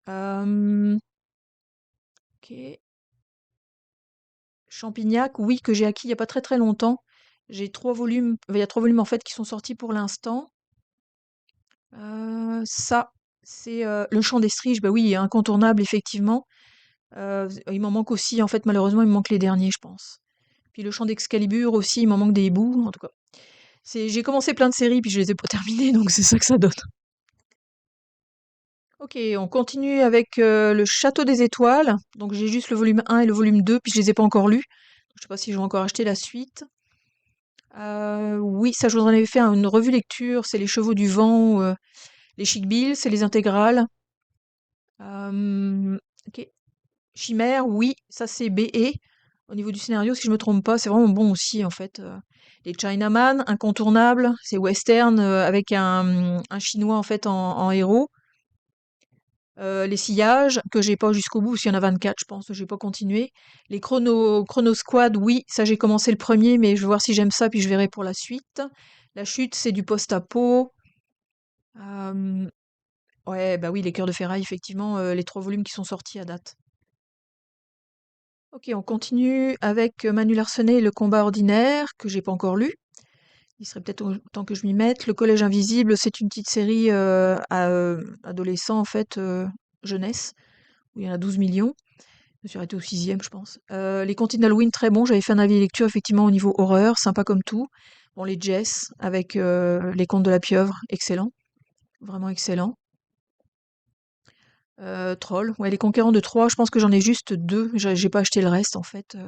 Euh, ok. Champignac, oui, que j'ai acquis il y a pas très très longtemps. J'ai 3 volumes, il y a 3 volumes en fait qui sont sortis pour l'instant. Ça, c'est Le Chant des Striges, bah oui, incontournable effectivement. Il m'en manque aussi, en fait, malheureusement, il me manque les derniers, je pense. Puis Le Chant d'Excalibur aussi, il m'en manque des bouts, en tout cas. J'ai commencé plein de séries, puis je les ai pas terminées, donc c'est ça que ça donne. Ok, on continue avec Le Château des Étoiles. Donc j'ai juste le volume 1 et le volume 2, puis je les ai pas encore lus. Je sais pas si je vais encore acheter la suite. Oui, ça, je vous en avais fait une revue lecture. C'est Les Chevaux du Vent, les Chic Bills, c'est les intégrales. Ok. Chimère, oui, ça c'est BE. Au niveau du scénario, si je me trompe pas, c'est vraiment bon aussi, en fait. Les Chinaman, incontournable, c'est western avec un chinois en fait en héros. Les Sillages, que j'ai pas jusqu'au bout, parce qu'il y en a 24, je pense, j'ai pas continué. Les Chrono Squad, oui, ça j'ai commencé le premier, mais je vais voir si j'aime ça, puis je verrai pour la suite. La Chute, c'est du post-apo. Euh, ouais, bah oui, les Cœurs de Ferraille, effectivement, les 3 volumes qui sont sortis à date. Ok, on continue avec Manu Larsenet et Le Combat Ordinaire, que j'ai pas encore lu. Il serait peut-être temps que je m'y mette. Le Collège Invisible, c'est une petite série adolescent, en fait, jeunesse, où il y en a 12 millions. Je me suis arrêtée au 6e, je pense. Les Contes d'Halloween, très bon. J'avais fait un avis de lecture, effectivement, au niveau horreur, sympa comme tout. Bon, les Jess, avec Les Contes de la Pieuvre, excellent. Vraiment excellent. Troll, ouais, Les Conquérants de Troie, je pense que j'en ai juste 2. J'ai pas acheté le reste, en fait.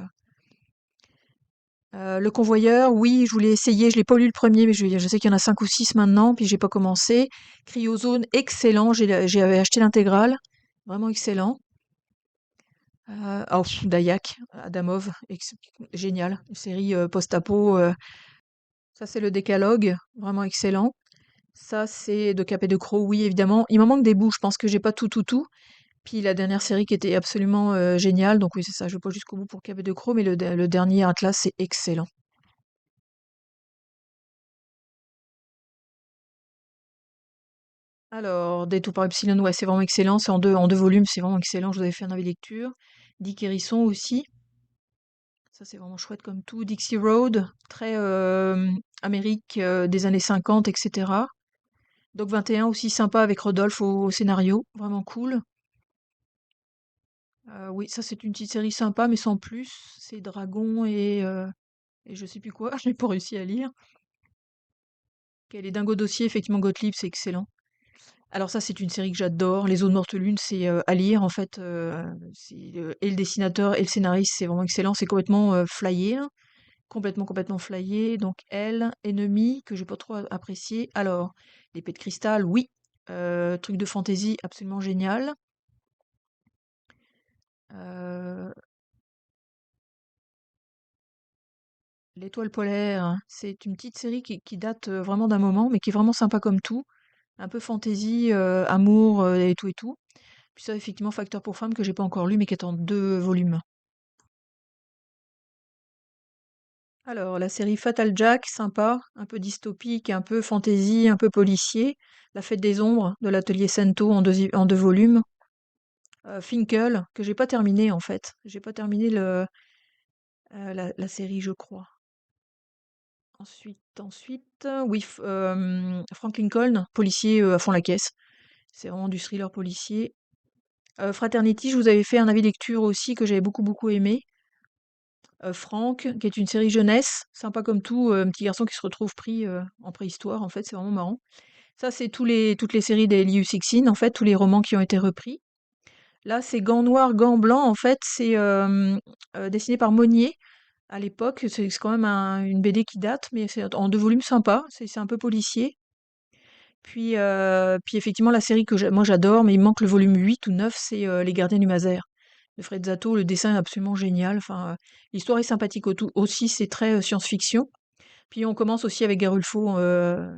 Le Convoyeur, oui, je voulais essayer, je l'ai pas lu le premier, mais je sais qu'il y en a 5 ou 6 maintenant, puis j'ai pas commencé. Cryozone, excellent, j'ai acheté l'intégrale, vraiment excellent. Dayak, Adamov, génial, une série post-apo, ça c'est le Décalogue, vraiment excellent. Ça c'est de Cap et de Croc, oui évidemment. Il m'en manque des bouts, je pense que j'ai pas tout. Puis la dernière série qui était absolument géniale, donc oui c'est ça, je vais pas jusqu'au bout pour Cap et de Croc, mais le dernier Atlas c'est excellent. Alors, Détour par Epsilon, ouais, c'est vraiment excellent. C'est en deux volumes, c'est vraiment excellent. Je vous avais fait un avis lecture. Dick Hérisson aussi. Ça, c'est vraiment chouette comme tout. Dixie Road, très Amérique des années 50, etc. Doc 21 aussi sympa avec Rodolphe au scénario. Vraiment cool. Oui, ça, c'est une petite série sympa, mais sans plus. C'est Dragon et je sais plus quoi. J'ai pas réussi à lire. Ok, les Dingo Dossiers, effectivement, Gottlieb, c'est excellent. Alors ça, c'est une série que j'adore. Les Zones Mortes Lune, c'est à lire en fait. Et le dessinateur et le scénariste, c'est vraiment excellent. C'est complètement flyé, hein. Complètement flyé. Donc elle, Ennemi, que j'ai pas trop apprécié. Alors, l'épée de cristal, oui. Truc de fantasy, absolument génial. Euh, L'Étoile polaire, c'est une petite série qui date vraiment d'un moment, mais qui est vraiment sympa comme tout. Un peu fantasy, amour et tout et tout. Puis ça, effectivement, Facteur pour femme que j'ai pas encore lu, mais qui est en 2 volumes. Alors, la série Fatal Jack, sympa, un peu dystopique, un peu fantasy, un peu policier. La Fête des Ombres de l'atelier Sento en 2 volumes. Finkel, que j'ai pas terminé en fait. J'ai pas terminé la série, je crois. Ensuite, oui, Frank Lincoln, policier à fond la caisse. C'est vraiment du thriller policier. Fraternity, je vous avais fait un avis lecture aussi que j'avais beaucoup beaucoup aimé. Frank, qui est une série jeunesse, sympa comme tout, un petit garçon qui se retrouve pris en préhistoire, en fait, c'est vraiment marrant. Ça, c'est toutes les séries des Liu Cixin, en fait, tous les romans qui ont été repris. Là, c'est Gants Noir, Gants Blancs, en fait, c'est dessiné par Monnier à l'époque. C'est quand même une BD qui date, mais c'est en 2 volumes sympa, c'est un peu policier. Puis effectivement, la série que moi j'adore, mais il me manque le volume 8 ou 9, c'est Les Gardiens du Mazer de Fred Zato. Le dessin est absolument génial. Enfin, l'histoire est sympathique aussi, c'est très science-fiction. Puis on commence aussi avec Garulfo,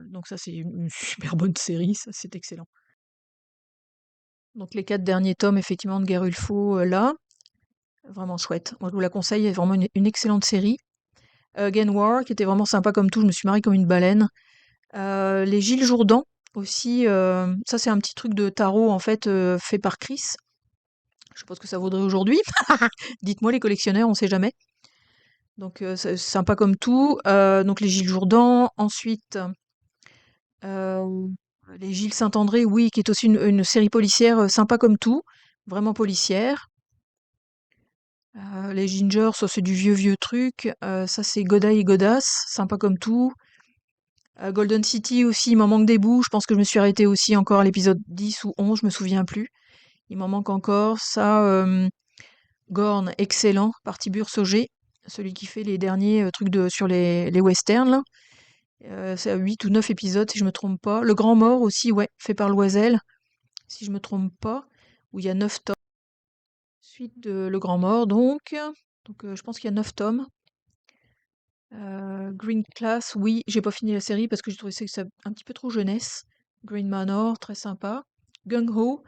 donc ça c'est une super bonne série, ça c'est excellent. Donc les 4 derniers tomes effectivement de Garulfo là, vraiment chouette. Moi je vous la conseille, c'est vraiment une excellente série. Again War, qui était vraiment sympa comme tout, je me suis marrée comme une baleine. Les Gilles Jourdan aussi, ça c'est un petit truc de tarot en fait fait par Chris. Je sais pas ce que ça vaudrait aujourd'hui. Dites-moi les collectionneurs, on sait jamais. Donc c'est sympa comme tout. Donc les Gilles Jourdan. Ensuite, euh, les Gilles Saint-André, oui, qui est aussi une série policière sympa comme tout. Vraiment policière. Les Ginger, ça c'est du vieux truc. Ça c'est Godaille et Godasse, sympa comme tout. Golden City aussi, il m'en manque des bouts. Je pense que je me suis arrêtée aussi encore à l'épisode 10 ou 11, je me souviens plus. Il m'en manque encore. Ça, Gorn, excellent, par Tibur Sauger, celui qui fait les derniers trucs sur les westerns, là. C'est à 8 ou 9 épisodes, si je me trompe pas. Le Grand Mort aussi, ouais, fait par Loisel, si je me trompe pas, où il y a 9 tomes. Suite de Le Grand Mort, donc. Donc je pense qu'il y a 9 tomes. Green Class, oui, j'ai pas fini la série parce que j'ai trouvé ça un petit peu trop jeunesse. Green Manor, très sympa. Gung Ho,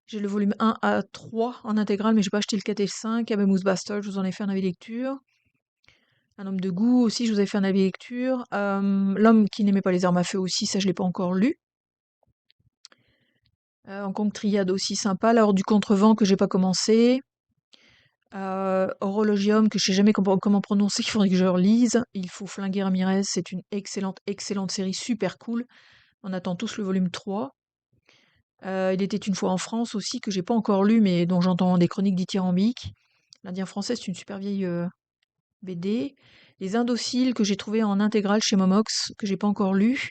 j'ai le volume 1 à 3 en intégrale, mais j'ai pas acheté le 4 et le 5. Moose Bastard, je vous en ai fait un avis lecture. Un homme de goût aussi, je vous avais fait un avis lecture. L'homme qui n'aimait pas les armes à feu aussi, ça je l'ai pas encore lu. Hong Kong Triade aussi sympa. La Horde du Contrevent que j'ai pas commencé. Horologium que je sais jamais comment prononcer, qu'il faudrait que je relise. Il faut flinguer Ramirez, c'est une excellente série, super cool. On attend tous le volume 3. Il était une fois en France aussi, que j'ai pas encore lu, mais dont j'entends des chroniques dithyrambiques. L'Indien français, c'est une super vieille BD. Les Indociles que j'ai trouvé en intégrale chez Momox, que j'ai pas encore lu.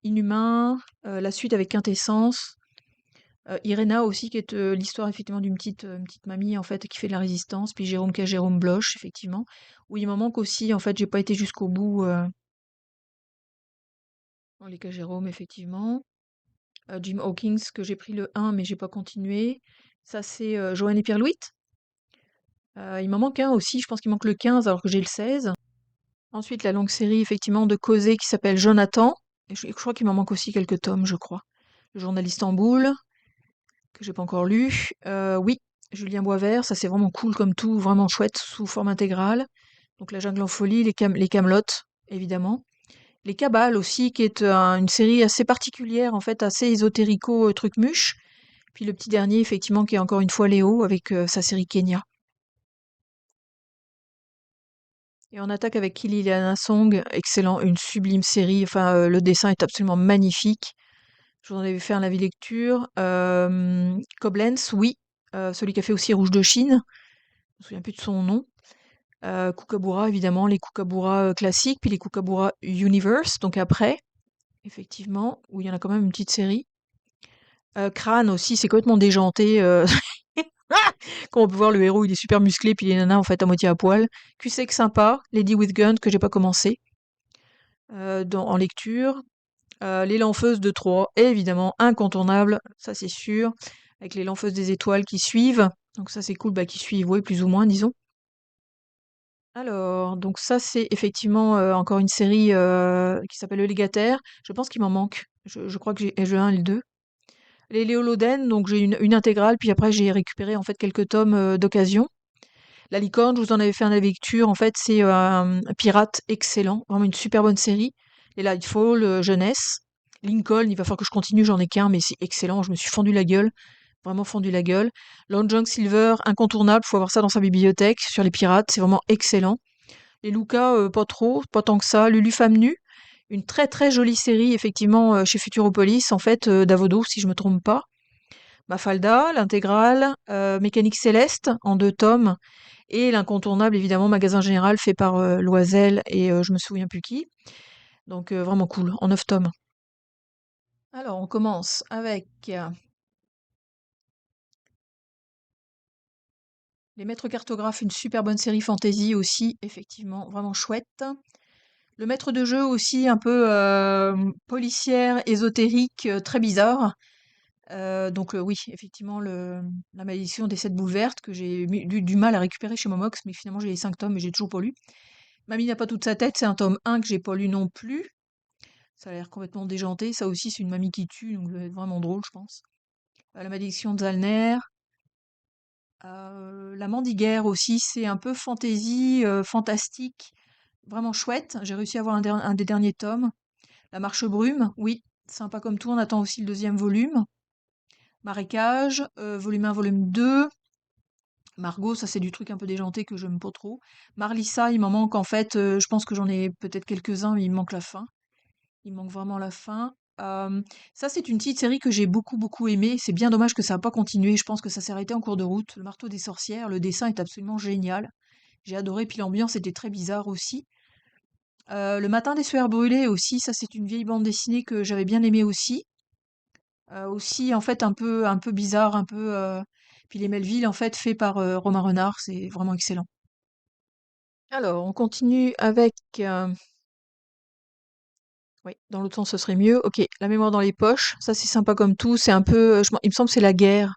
Inhumain, la suite avec Quintessence. Irena aussi, qui est l'histoire effectivement d'une petite mamie en fait qui fait de la résistance. Puis Jérôme K. Jérôme Bloch, effectivement. Où il m'en manque aussi, en fait, j'ai pas été jusqu'au bout. Dans les K. Jérôme, effectivement. Jim Hawkins, que j'ai pris le 1, mais j'ai pas continué. Ça, c'est Joanne et Pierre-Louis. Il m'en manque un aussi, je pense qu'il manque le 15 alors que j'ai le 16. Ensuite, la longue série, effectivement, de Causé qui s'appelle Jonathan. Et je crois qu'il m'en manque aussi quelques tomes, je crois. Le journal d'Istanbul, que j'ai pas encore lu. Oui, Julien Boisvert, ça c'est vraiment cool comme tout, vraiment chouette, sous forme intégrale. Donc La Jungle en folie, les Camelots, évidemment. Les Cabales aussi, qui est une série assez particulière, en fait, assez ésotérico, truc muche. Puis le petit dernier, effectivement, qui est encore une fois Léo, avec sa série Kenya. Et on attaque avec Killiana Song, excellent, une sublime série. Enfin, le dessin est absolument magnifique. Je vous en avais fait un avis lecture. Koblenz, oui, celui qui a fait aussi Rouge de Chine. Je me souviens plus de son nom. Kookaburra, évidemment, les Kookaburra classiques, puis les Kookaburra Universe, donc après, effectivement, où il y en a quand même une petite série. Crâne aussi, c'est complètement déjanté. Quand on peut voir le héros, il est super musclé, puis les nanas en fait à moitié à poil. Cussec sympa, Lady with Gun que j'ai pas commencé en lecture. Les Lanfeuses de Troie, évidemment incontournable, ça c'est sûr, avec les Lanfeuses des étoiles qui suivent. Donc ça c'est cool, qui suivent, oui, plus ou moins, disons. Alors, donc ça c'est effectivement encore une série qui s'appelle Le Légataire. Je pense qu'il m'en manque. Je crois que j'ai le 1 et le 2. Les Léoloden, donc j'ai une intégrale, puis après j'ai récupéré en fait quelques tomes d'occasion. La Licorne, je vous en avais fait un lecture, en fait c'est un pirate excellent, vraiment une super bonne série. Les Lightfall, jeunesse. Lincoln, il va falloir que je continue, j'en ai qu'un, mais c'est excellent, je me suis fendu la gueule, vraiment fendu la gueule. Long John Silver, incontournable, faut avoir ça dans sa bibliothèque, sur les pirates, c'est vraiment excellent. Les Lucas, pas trop, pas tant que ça. Lulu Femme Nue, une très très jolie série, effectivement, chez Futuropolis, en fait, d'Avodo, si je me trompe pas. Mafalda, l'intégrale, Mécanique Céleste, en 2 tomes, et l'incontournable, évidemment, Magasin Général, fait par Loisel et je me souviens plus qui. Donc vraiment cool, en 9 tomes. Alors, on commence avec Les Maîtres Cartographes, une super bonne série fantasy aussi, effectivement, vraiment chouette. Le maître de jeu aussi, un peu policière, ésotérique, très bizarre. Donc oui, effectivement, La Malédiction des 7 boules vertes, que j'ai eu du mal à récupérer chez Momox, mais finalement j'ai les 5 tomes et j'ai toujours pas lu. Mamie n'a pas toute sa tête, c'est un tome 1 que j'ai pas lu non plus. Ça a l'air complètement déjanté. Ça aussi, c'est une mamie qui tue, donc ça va être vraiment drôle, je pense. La Malédiction de Zalner. La Mandiguerre aussi, c'est un peu fantasy, fantastique, vraiment chouette. J'ai réussi à avoir un des derniers tomes. La Marche Brume, oui, sympa comme tout. On attend aussi le 2e volume. Marécage, volume 1, volume 2. Margot, ça c'est du truc un peu déjanté que j'aime pas trop. Marlissa, il m'en manque en fait, je pense que j'en ai peut-être quelques-uns, mais il me manque la fin. Il me manque vraiment la fin. Ça, c'est une petite série que j'ai beaucoup, beaucoup aimée. C'est bien dommage que ça n'a pas continué. Je pense que ça s'est arrêté en cours de route. Le Marteau des Sorcières, le dessin est absolument génial. J'ai adoré, puis l'ambiance était très bizarre aussi. Le Matin des Sueurs Brûlées aussi, ça c'est une vieille bande dessinée que j'avais bien aimée aussi. Aussi, en fait, un peu bizarre, un peu. Puis les Melville, en fait, fait par Romain Renard, c'est vraiment excellent. Alors, on continue avec. Oui, dans l'autre sens, ce serait mieux. Ok, La mémoire dans les poches, ça c'est sympa comme tout. C'est un peu. Il me semble que c'est la guerre.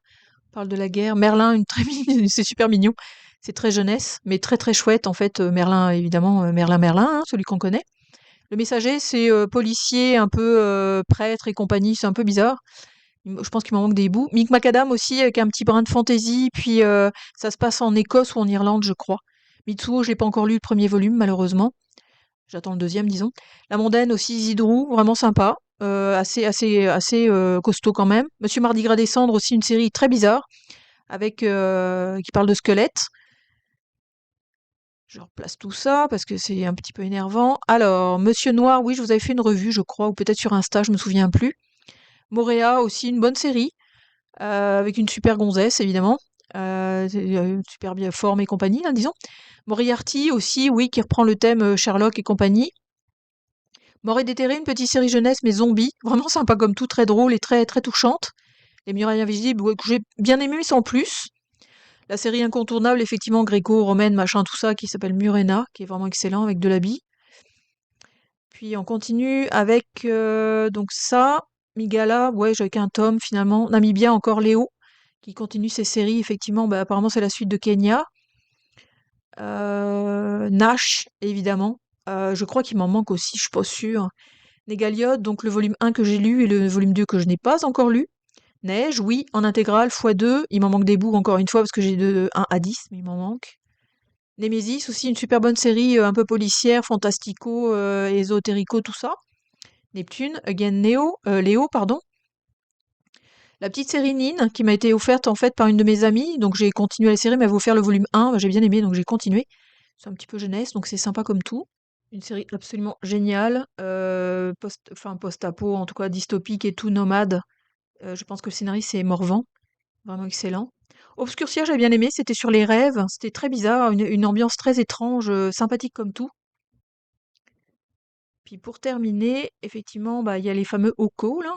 On parle de la guerre. Merlin, une très c'est super mignon. C'est très jeunesse, mais très très chouette. En fait, Merlin, évidemment, Merlin, hein, celui qu'on connaît. Le messager, c'est policier, un peu prêtre et compagnie, c'est un peu bizarre. Je pense qu'il m'en manque des bouts. Mick Macadam aussi, avec un petit brin de fantaisie, puis ça se passe en Écosse ou en Irlande, je crois. Mitsuo, j'ai pas encore lu le premier volume, malheureusement. J'attends le deuxième, disons. La Mondaine aussi, Zidrou, vraiment sympa. Assez costaud quand même. Monsieur Mardigras des Cendres, aussi une série très bizarre, avec qui parle de squelettes. Je replace tout ça parce que c'est un petit peu énervant. Alors, Monsieur Noir, oui, je vous avais fait une revue, je crois, ou peut-être sur Insta, je me souviens plus. Moréa aussi, une bonne série, avec une super gonzesse, évidemment. Super bien forme et compagnie, là, disons. Moriarty aussi, oui, qui reprend le thème Sherlock et compagnie. Mort et déterré, une petite série jeunesse, mais zombie. Vraiment sympa comme tout, très drôle et très, très touchante. Les Murailles Invisibles, ouais, que j'ai bien aimé, mais sans plus. La série incontournable, effectivement, gréco-romaine, machin, tout ça, qui s'appelle Murena, qui est vraiment excellent, avec de l'habit. Puis on continue avec donc ça, Migala, ouais, j'avais qu'un tome finalement. Namibia, encore Léo, qui continue ses séries, effectivement, bah, apparemment c'est la suite de Kenya. Nash, évidemment. Je crois qu'il m'en manque aussi, je suis pas sûre. Négaliode, donc le volume 1 que j'ai lu et le volume 2 que je n'ai pas encore lu. Neige, oui, en intégrale, x2. Il m'en manque des bouts encore une fois parce que j'ai de 1 à 10, mais il m'en manque. Némésis, aussi une super bonne série, un peu policière, fantastico, ésotérico, tout ça. Neptune, Again Léo, pardon. La petite série Nin, qui m'a été offerte en fait par une de mes amies, donc j'ai continué la série, mais elle m'a offert le volume 1, j'ai bien aimé, donc j'ai continué. C'est un petit peu jeunesse, donc c'est sympa comme tout. Une série absolument géniale, post-apo, en tout cas dystopique et tout, nomade. Je pense que le scénariste c'est Morvan, vraiment excellent. Obscurcia, j'ai bien aimé, c'était sur les rêves, c'était très bizarre, une ambiance très étrange, sympathique comme tout. Puis pour terminer, effectivement, bah, il y a les fameux Oko, là,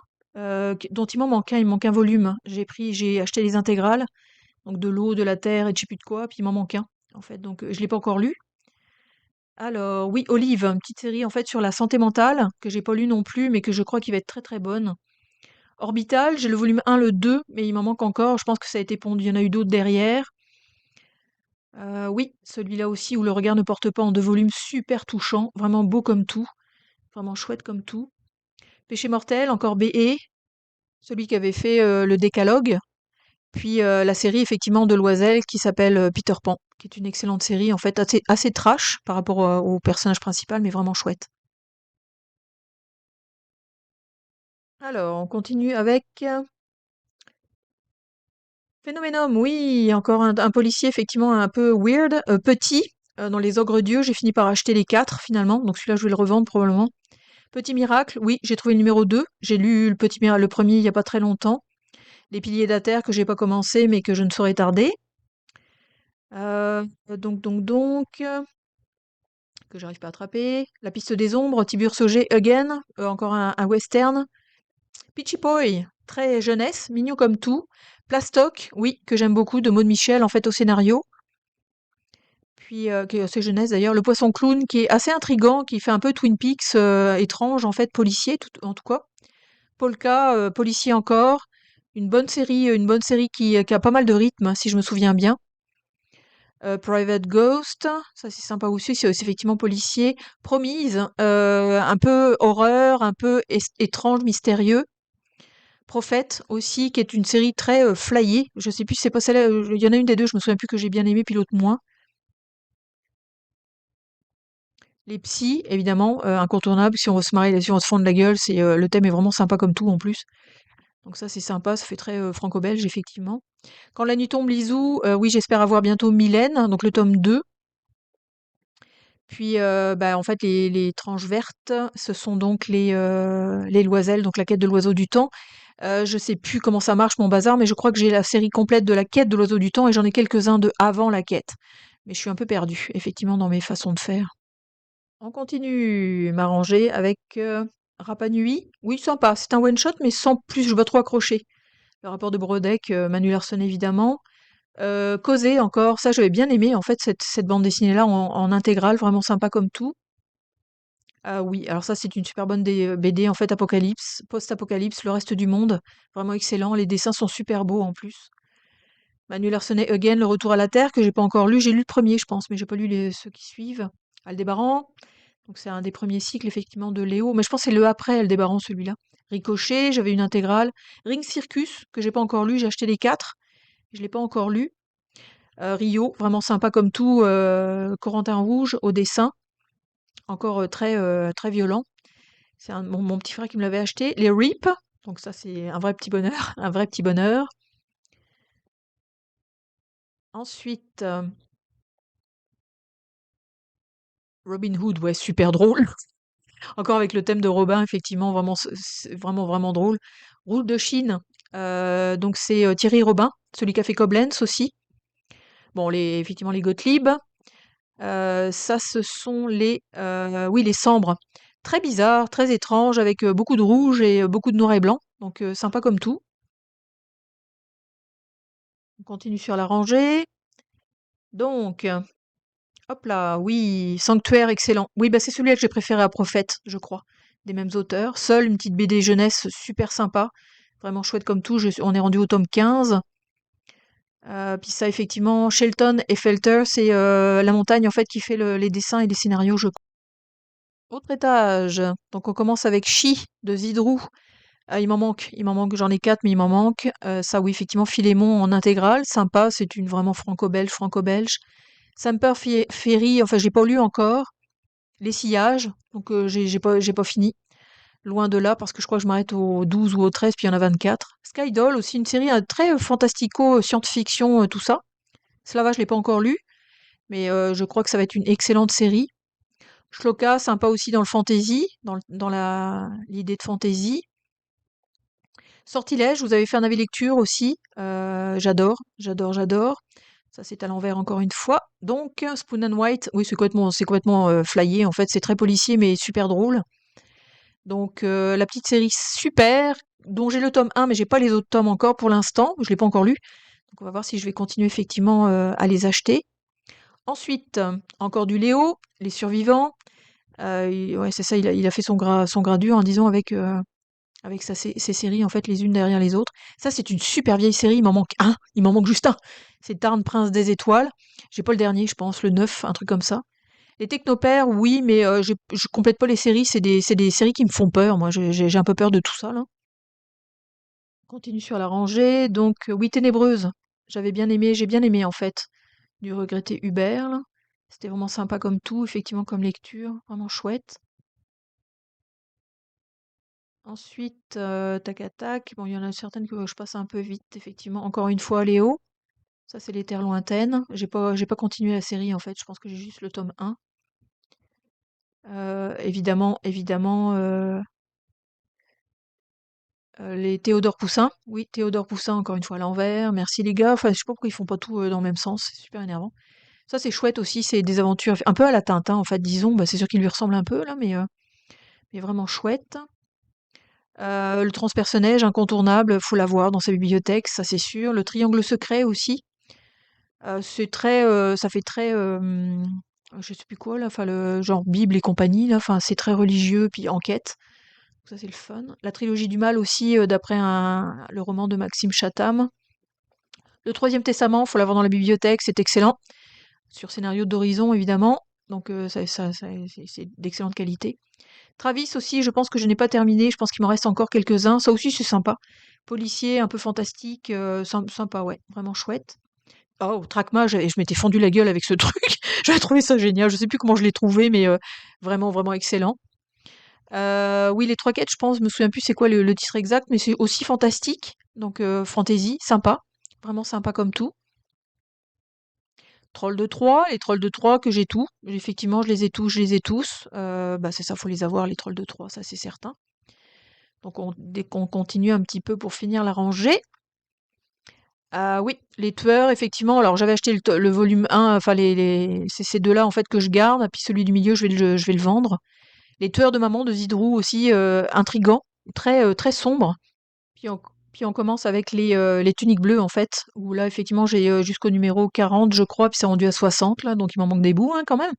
dont il me manque un volume. J'ai acheté les intégrales, donc de l'eau, de la terre et de je sais plus de quoi, puis il m'en manque un, en fait, donc je l'ai pas encore lu. Alors oui, Olive, une petite série en fait sur la santé mentale, que j'ai pas lu non plus, mais que je crois qu'il va être très très bonne. Orbital, j'ai le volume 1, le 2, mais il m'en manque encore, je pense que ça a été pondu, il y en a eu d'autres derrière. Oui, celui-là aussi, où le regard ne porte pas, en 2 volumes, super touchant, vraiment beau comme tout, vraiment chouette comme tout. Péché mortel, encore B.E., celui qui avait fait le Décalogue, puis la série effectivement de Loisel qui s'appelle Peter Pan, qui est une excellente série, en fait assez trash par rapport au personnage principal, mais vraiment chouette. Alors, on continue avec Phénoménum, oui, encore un policier effectivement un peu weird, petit, Dans Les Ogres Dieux, j'ai fini par acheter les 4 finalement, donc celui-là je vais le revendre probablement. Petit Miracle, oui, j'ai trouvé le numéro 2. J'ai lu le premier il y a pas très longtemps. Les Piliers de la Terre que j'ai pas commencé mais que je ne saurais tarder. Que j'arrive pas à attraper. La Piste des Ombres, Tiburce Auger Again, encore un western. Peachy Boy, très jeunesse, mignon comme tout. Plastoc, oui, que j'aime beaucoup, de Maud Michel, en fait, au scénario. Puis, qui est assez jeunesse d'ailleurs. Le Poisson Clown, qui est assez intriguant, qui fait un peu Twin Peaks, étrange, en fait, policier, en tout cas. Polka, policier encore. Une bonne série qui a pas mal de rythme, si je me souviens bien. Private Ghost, ça c'est sympa aussi, c'est effectivement policier. Promise, un peu horreur, un peu étrange, mystérieux. Prophète aussi, qui est une série très flyée. Je sais plus si c'est pas celle-là, il y en a une des deux, je me souviens plus que j'ai bien aimé, puis l'autre moins. Les psys, évidemment, incontournables, si on veut se marrer, si on se fend de la gueule, le thème est vraiment sympa comme tout en plus. Donc ça c'est sympa, ça fait très franco-belge, effectivement. Quand la nuit tombe, Lizou, oui, j'espère avoir bientôt Mylène, donc le tome 2. Puis, en fait, les tranches vertes, ce sont donc les Loiselles, donc la quête de l'oiseau du temps. Je sais plus comment ça marche mon bazar, mais je crois que j'ai la série complète de la quête de l'oiseau du temps et j'en ai quelques-uns de avant la quête. Mais je suis un peu perdue, effectivement, dans mes façons de faire. On continue, m'arranger avec, Rapa Nui. Oui, sympa, c'est un one shot, mais sans plus, je veux pas trop accrocher. Le rapport de Brodeck, Manu Larson évidemment. Causer encore, ça j'avais bien aimé en fait cette bande dessinée-là en intégrale, vraiment sympa comme tout. Ah oui, alors ça c'est une super bonne BD en fait Apocalypse, post-apocalypse, le reste du monde, vraiment excellent. Les dessins sont super beaux en plus. Manu Larsenet Again, Le Retour à la Terre, que j'ai pas encore lu. J'ai lu le premier, je pense, mais j'ai pas lu ceux qui suivent. Aldébaran, donc c'est un des premiers cycles effectivement de Léo, mais je pense que c'est le après Aldébaran celui-là. Ricochet, j'avais une intégrale. Ring Circus, que j'ai pas encore lu, j'ai acheté les 4, je l'ai pas encore lu. Rio, vraiment sympa comme tout. Corentin Rouge au dessin, encore très violent. C'est mon petit frère qui me l'avait acheté. Les Reap, donc ça c'est un vrai petit bonheur, un vrai petit bonheur. Ensuite, Robin Hood, ouais, super drôle. Encore avec le thème de Robin, effectivement, vraiment, c'est vraiment drôle. Route de Chine, donc c'est Thierry Robin, celui qui a fait Koblenz aussi. Bon, effectivement, les Gottlieb. Ça, ce sont oui, les Sambres. Très bizarre, très étrange, avec beaucoup de rouge et beaucoup de noir et blanc. Donc, sympa comme tout. On continue sur la rangée. Donc, hop là, oui, Sanctuaire, excellent. Oui, bah c'est celui-là que j'ai préféré à Prophète, je crois. Des mêmes auteurs. Seul, une petite BD jeunesse super sympa. Vraiment chouette comme tout. On est rendu au tome 15. Puis ça, effectivement, Shelton et Felter, c'est la montagne en fait qui fait les dessins et les scénarios, je crois. Autre étage. Donc on commence avec Chi de Zidrou. Il m'en manque, j'en ai 4, mais il m'en manque. Ça, oui, effectivement, Philémon en intégrale, sympa, c'est une vraiment franco-belge. Semper Ferry, enfin, j'ai pas lu encore. Les Sillages, donc j'ai pas fini. Loin de là, parce que je crois que je m'arrête au 12 ou au 13, puis il y en a 24. Skydoll, aussi une série très fantastico, science-fiction, tout ça. Slava, je l'ai pas encore lu, mais je crois que ça va être une excellente série. Shloka, sympa aussi dans le fantasy, dans l'idée de fantasy. Sortilège, vous avez fait un avis lecture aussi. J'adore. Ça, c'est à l'envers encore une fois. Donc, Spoon and White, oui, c'est complètement flyé. En fait, c'est très policier, mais super drôle. Donc, la petite série super, dont j'ai le tome 1, mais j'ai pas les autres tomes encore pour l'instant. Je l'ai pas encore lu. Donc, on va voir si je vais continuer effectivement à les acheter. Ensuite, encore du Léo, Les Survivants. Ouais, c'est ça, il a fait son gradus en disant avec ses séries en fait les unes derrière les autres. Ça c'est une super vieille série, il m'en manque juste un. C'est Tarn, Prince des Étoiles. J'ai pas le dernier, je pense, le 9, un truc comme ça. Les Technopères, oui, mais je complète pas les séries, c'est des séries qui me font peur, moi j'ai un peu peur de tout ça là. On continue sur la rangée, donc oui, Ténébreuse. J'ai bien aimé en fait, du regretté Hubert, là. C'était vraiment sympa comme tout, effectivement comme lecture, vraiment chouette. Ensuite, tac à tac, bon, il y en a certaines que je passe un peu vite, effectivement. Encore une fois, Léo. Ça, c'est Les Terres lointaines. J'ai pas continué la série, en fait. Je pense que j'ai juste le tome 1. Évidemment, les Théodore Poussin. Oui, Théodore Poussin, encore une fois, à l'envers. Merci les gars. Enfin, je sais pas pourquoi ils font pas tout dans le même sens. C'est super énervant. Ça, c'est chouette aussi. C'est des aventures un peu à la Tintin, en fait, disons. Bah, c'est sûr qu'il lui ressemble un peu, là, mais vraiment chouette. Le transpersonnage, incontournable, faut l'avoir dans sa bibliothèque, ça c'est sûr. Le triangle secret aussi. C'est très, ça fait très, je sais plus quoi là, enfin le genre Bible et compagnie là, enfin c'est très religieux puis enquête. Ça c'est le fun. La trilogie du mal aussi, d'après le roman de Maxime Chatham. Le Troisième Testament, faut l'avoir dans la bibliothèque, c'est excellent. Sur scénario d'Horizon évidemment, donc c'est d'excellente qualité. Travis aussi, je pense que je n'ai pas terminé, je pense qu'il m'en reste encore quelques-uns. Ça aussi c'est sympa. Policier, un peu fantastique, sympa, ouais, vraiment chouette. Oh, Trackma, je m'étais fendu la gueule avec ce truc. J'avais trouvé ça génial. Je sais plus comment je l'ai trouvé, mais vraiment, vraiment excellent. Oui, les trois quêtes, je pense, je me souviens plus c'est quoi le titre exact, mais c'est aussi fantastique. Donc, fantasy, sympa. Vraiment sympa comme tout. Trolls de Troie, les Trolls de Troie que j'ai tout. Effectivement, je les ai tous. Bah, c'est ça, faut les avoir, les Trolls de Troie, ça c'est certain. Donc, dès qu'on continue un petit peu pour finir la rangée. Ah oui, les tueurs, effectivement. Alors, j'avais acheté le volume 1, enfin, c'est ces deux-là, en fait, que je garde. Et puis celui du milieu, je vais le vendre. Les tueurs de maman de Zidrou aussi, intrigant, très sombre. Puis on commence avec les tuniques bleues, en fait, où là, effectivement, j'ai jusqu'au numéro 40, je crois, puis c'est rendu à 60, là, donc il m'en manque des bouts, hein, quand même.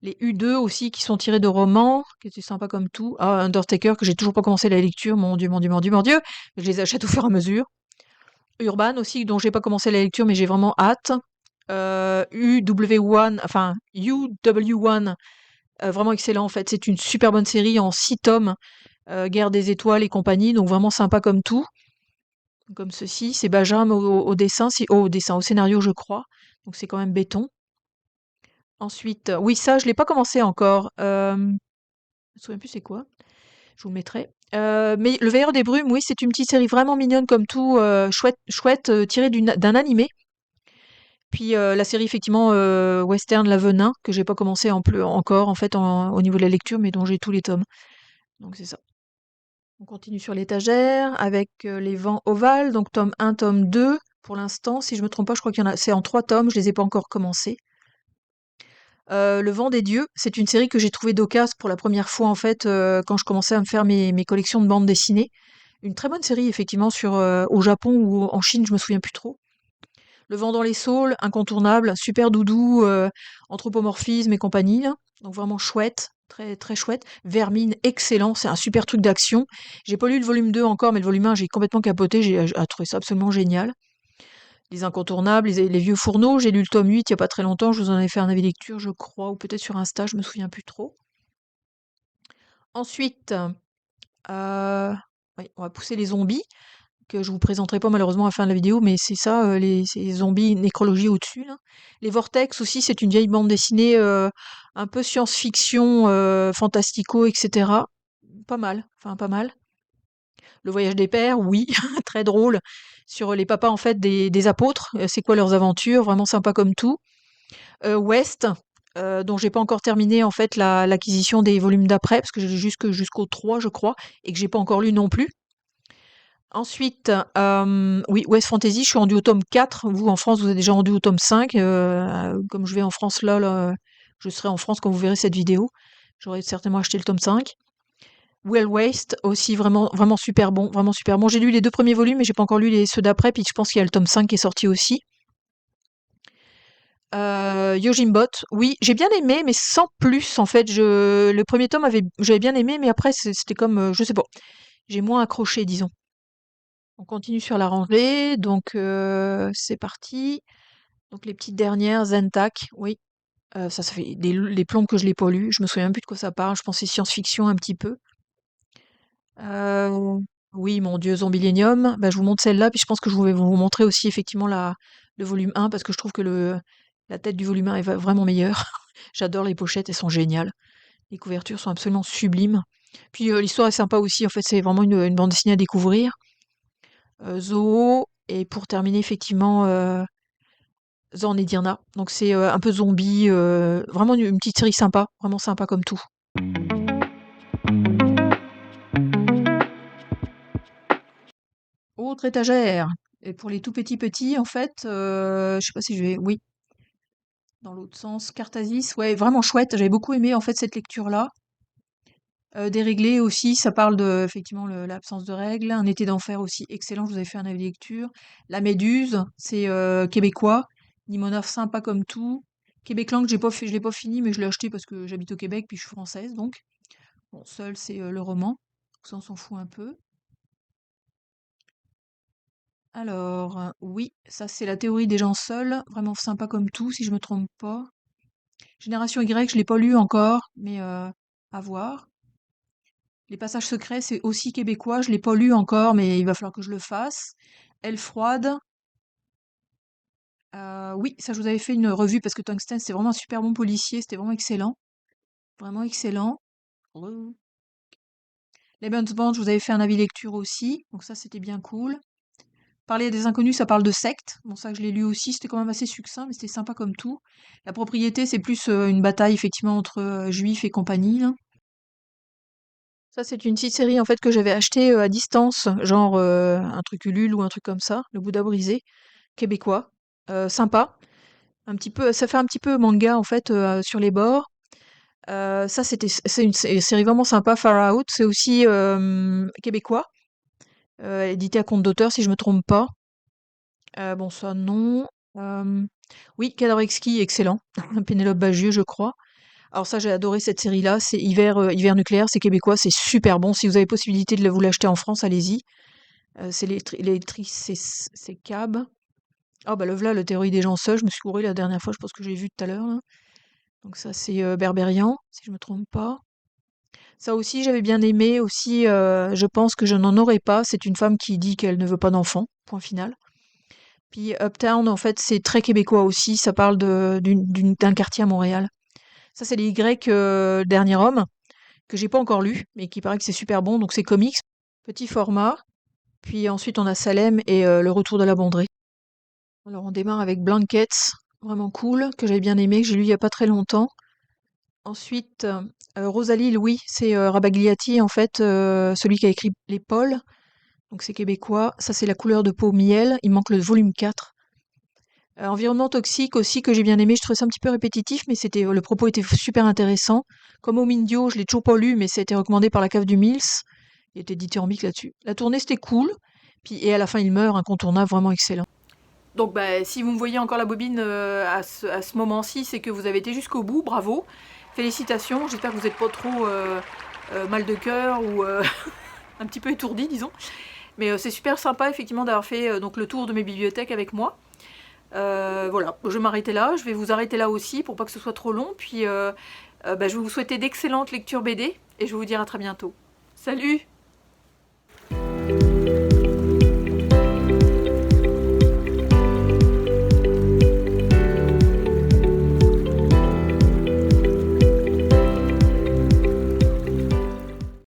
Les U2 aussi, qui sont tirés de romans, qui étaient sympas comme tout. Ah, Undertaker, que j'ai toujours pas commencé la lecture, mon Dieu, mon Dieu, mon Dieu, mon Dieu. Je les achète au fur et à mesure. Urban aussi, dont j'ai pas commencé la lecture, mais j'ai vraiment hâte. UW1, enfin UW1, vraiment excellent en fait. C'est une super bonne série en 6 tomes, Guerre des étoiles et compagnie, donc vraiment sympa comme tout. Comme ceci, c'est Benjamin au dessin, au dessin, au scénario je crois, donc c'est quand même béton. Ensuite, oui ça je l'ai pas commencé encore. Je me souviens plus c'est quoi. Je vous le mettrai. Mais Le Veilleur des Brumes, oui, c'est une petite série vraiment mignonne comme tout, chouette, tirée d'un animé. Puis la série effectivement western La Venin, que j'ai pas commencé encore en fait au niveau de la lecture, mais dont j'ai tous les tomes. Donc c'est ça. On continue sur l'étagère avec Les Vents ovales, donc tome 1, tome 2. Pour l'instant, si je me trompe pas, je crois qu'il y en a. C'est en 3 tomes, je les ai pas encore commencés. Le Vent des Dieux, c'est une série que j'ai trouvée d'occasion pour la première fois en fait quand je commençais à me faire mes collections de bandes dessinées. Une très bonne série effectivement au Japon ou en Chine, je me souviens plus trop. Le vent dans les saules, incontournable, super doudou, anthropomorphisme et compagnie, là. Donc vraiment chouette, très très chouette. Vermine, excellent, c'est un super truc d'action. J'ai pas lu le volume 2 encore, mais le volume 1, j'ai complètement capoté, j'ai trouvé ça absolument génial. Les incontournables, les vieux fourneaux, j'ai lu le tome 8 il y a pas très longtemps, je vous en avais fait un avis lecture, je crois, ou peut-être sur Insta, je me souviens plus trop. Ensuite, oui, on va pousser les zombies que je vous présenterai pas malheureusement à la fin de la vidéo, mais c'est ça, ces zombies nécrologie au-dessus, là. Les Vortex aussi, c'est une vieille bande dessinée un peu science-fiction, fantastico, etc. Pas mal, enfin pas mal. Le voyage des pères, oui, très drôle. Sur les papas en fait des apôtres, c'est quoi leurs aventures, vraiment sympa comme tout. West, dont j'ai pas encore terminé en fait l'acquisition des volumes d'après, parce que j'ai jusqu'au 3 je crois, et que j'ai pas encore lu non plus. Ensuite, oui, West Fantasy, je suis rendue au tome 4. Vous, en France, vous êtes déjà rendu au tome 5. Comme je vais en France, là, je serai en France quand vous verrez cette vidéo. J'aurais certainement acheté le tome 5. Well Waste, aussi vraiment, vraiment super bon, vraiment super bon. J'ai lu les 2 premiers volumes, mais j'ai pas encore lu ceux d'après, puis je pense qu'il y a le tome 5 qui est sorti aussi. Yojimbot, oui, j'ai bien aimé, mais sans plus, en fait. Le premier tome, j'avais bien aimé, mais après, c'était comme, je sais pas, j'ai moins accroché, disons. On continue sur la rangée, donc c'est parti. Donc les petites dernières, Zentak, oui. Ça fait des plombes que je l'ai pas lu. Je me souviens plus de quoi ça parle. Je pensais science-fiction un petit peu. Oui, mon Dieu, Zombilenium. Bah, je vous montre celle-là, puis je pense que je vais vous montrer aussi effectivement le volume 1, parce que je trouve que la tête du volume 1 est vraiment meilleure. J'adore les pochettes, elles sont géniales. Les couvertures sont absolument sublimes. Puis l'histoire est sympa aussi, en fait, c'est vraiment une bande dessinée à découvrir. Zoo, et pour terminer, effectivement, Zorn et Dirna. Donc c'est un peu zombie, vraiment une petite série sympa, vraiment sympa comme tout. Autre étagère. Et pour les tout petits, en fait, je sais pas si je vais. Oui, dans l'autre sens. Cartasis, ouais, vraiment chouette. J'avais beaucoup aimé en fait cette lecture-là. Déréglé aussi, ça parle de effectivement l'absence de règles. Un été d'enfer aussi, excellent. Je vous avais fait un avis de lecture. La Méduse, c'est québécois. Limonov sympa comme tout. Québéclang, je l'ai pas fini, mais je l'ai acheté parce que j'habite au Québec, puis je suis française, donc. Bon, seul, c'est le roman. Ça, on s'en fout un peu. Alors, oui, ça c'est la théorie des gens seuls, vraiment sympa comme tout, si je me trompe pas. Génération Y, je l'ai pas lu encore, mais à voir. Les passages secrets, c'est aussi québécois, je l'ai pas lu encore, mais il va falloir que je le fasse. Elle froide, oui, ça je vous avais fait une revue parce que Tungsten, c'est vraiment un super bon policier, c'était vraiment excellent. Vraiment excellent. Les Bones Band, je vous avais fait un avis lecture aussi, donc ça c'était bien cool. Parler des inconnus, ça parle de secte. Bon, ça, je l'ai lu aussi. C'était quand même assez succinct, mais c'était sympa comme tout. La propriété, c'est plus une bataille, effectivement, entre juifs et compagnie, là. Ça, c'est une petite série, en fait, que j'avais achetée à distance, genre un truc Ulule ou un truc comme ça. Le Bouddha brisé, québécois. Sympa. Un petit peu, ça fait un petit peu manga, en fait, sur les bords. C'est une série vraiment sympa, Far Out. C'est aussi québécois. Édité à compte d'auteur, si je me trompe pas. Bon ça non. Oui, Cadavre exquis, excellent. Pénélope Bagieux, je crois. Alors ça, j'ai adoré cette série-là. C'est Hiver nucléaire, c'est québécois, c'est super bon. Si vous avez possibilité de vous l'acheter en France, allez-y. C'est l'électrice, c'est Cab. Ah bah le voilà, le théorie des gens seuls. Je me suis couru la dernière fois, je pense que j'ai vu tout à l'heure, là. Donc ça, c'est Berberian, si je me trompe pas. Ça aussi, j'avais bien aimé. Aussi, je pense que je n'en aurai pas. C'est une femme qui dit qu'elle ne veut pas d'enfant. Point final. Puis Uptown, en fait, c'est très québécois aussi. Ça parle d'un quartier à Montréal. Ça, c'est les Y, Dernier Homme, que j'ai pas encore lu, mais qui paraît que c'est super bon. Donc c'est comics, petit format. Puis ensuite, on a Salem et Le Retour de la Bondrée. Alors on démarre avec Blankets, vraiment cool, que j'avais bien aimé, que j'ai lu il y a pas très longtemps. Ensuite, Rosalie Louis, c'est Rabagliati, en fait, celui qui a écrit Les Pôles. Donc c'est québécois. Ça, c'est La couleur de peau miel. Il manque le volume 4. Environnement toxique aussi que j'ai bien aimé, je trouvais ça un petit peu répétitif, mais le propos était super intéressant. Comme au Mindio, je l'ai toujours pas lu, mais ça a été recommandé par la cave du Mills. Il était dithyrambique là-dessus. La tournée c'était cool, et à la fin il meurt, incontournable, vraiment excellent. Donc bah, si vous me voyez encore la bobine à ce moment-ci, c'est que vous avez été jusqu'au bout, bravo. Félicitations, j'espère que vous n'êtes pas trop mal de cœur ou un petit peu étourdi, disons. Mais c'est super sympa effectivement d'avoir fait donc le tour de mes bibliothèques avec moi. Voilà, je vais m'arrêter là, je vais vous arrêter là aussi pour pas que ce soit trop long. Puis je vais vous souhaiter d'excellentes lectures BD et je vais vous dire à très bientôt. Salut!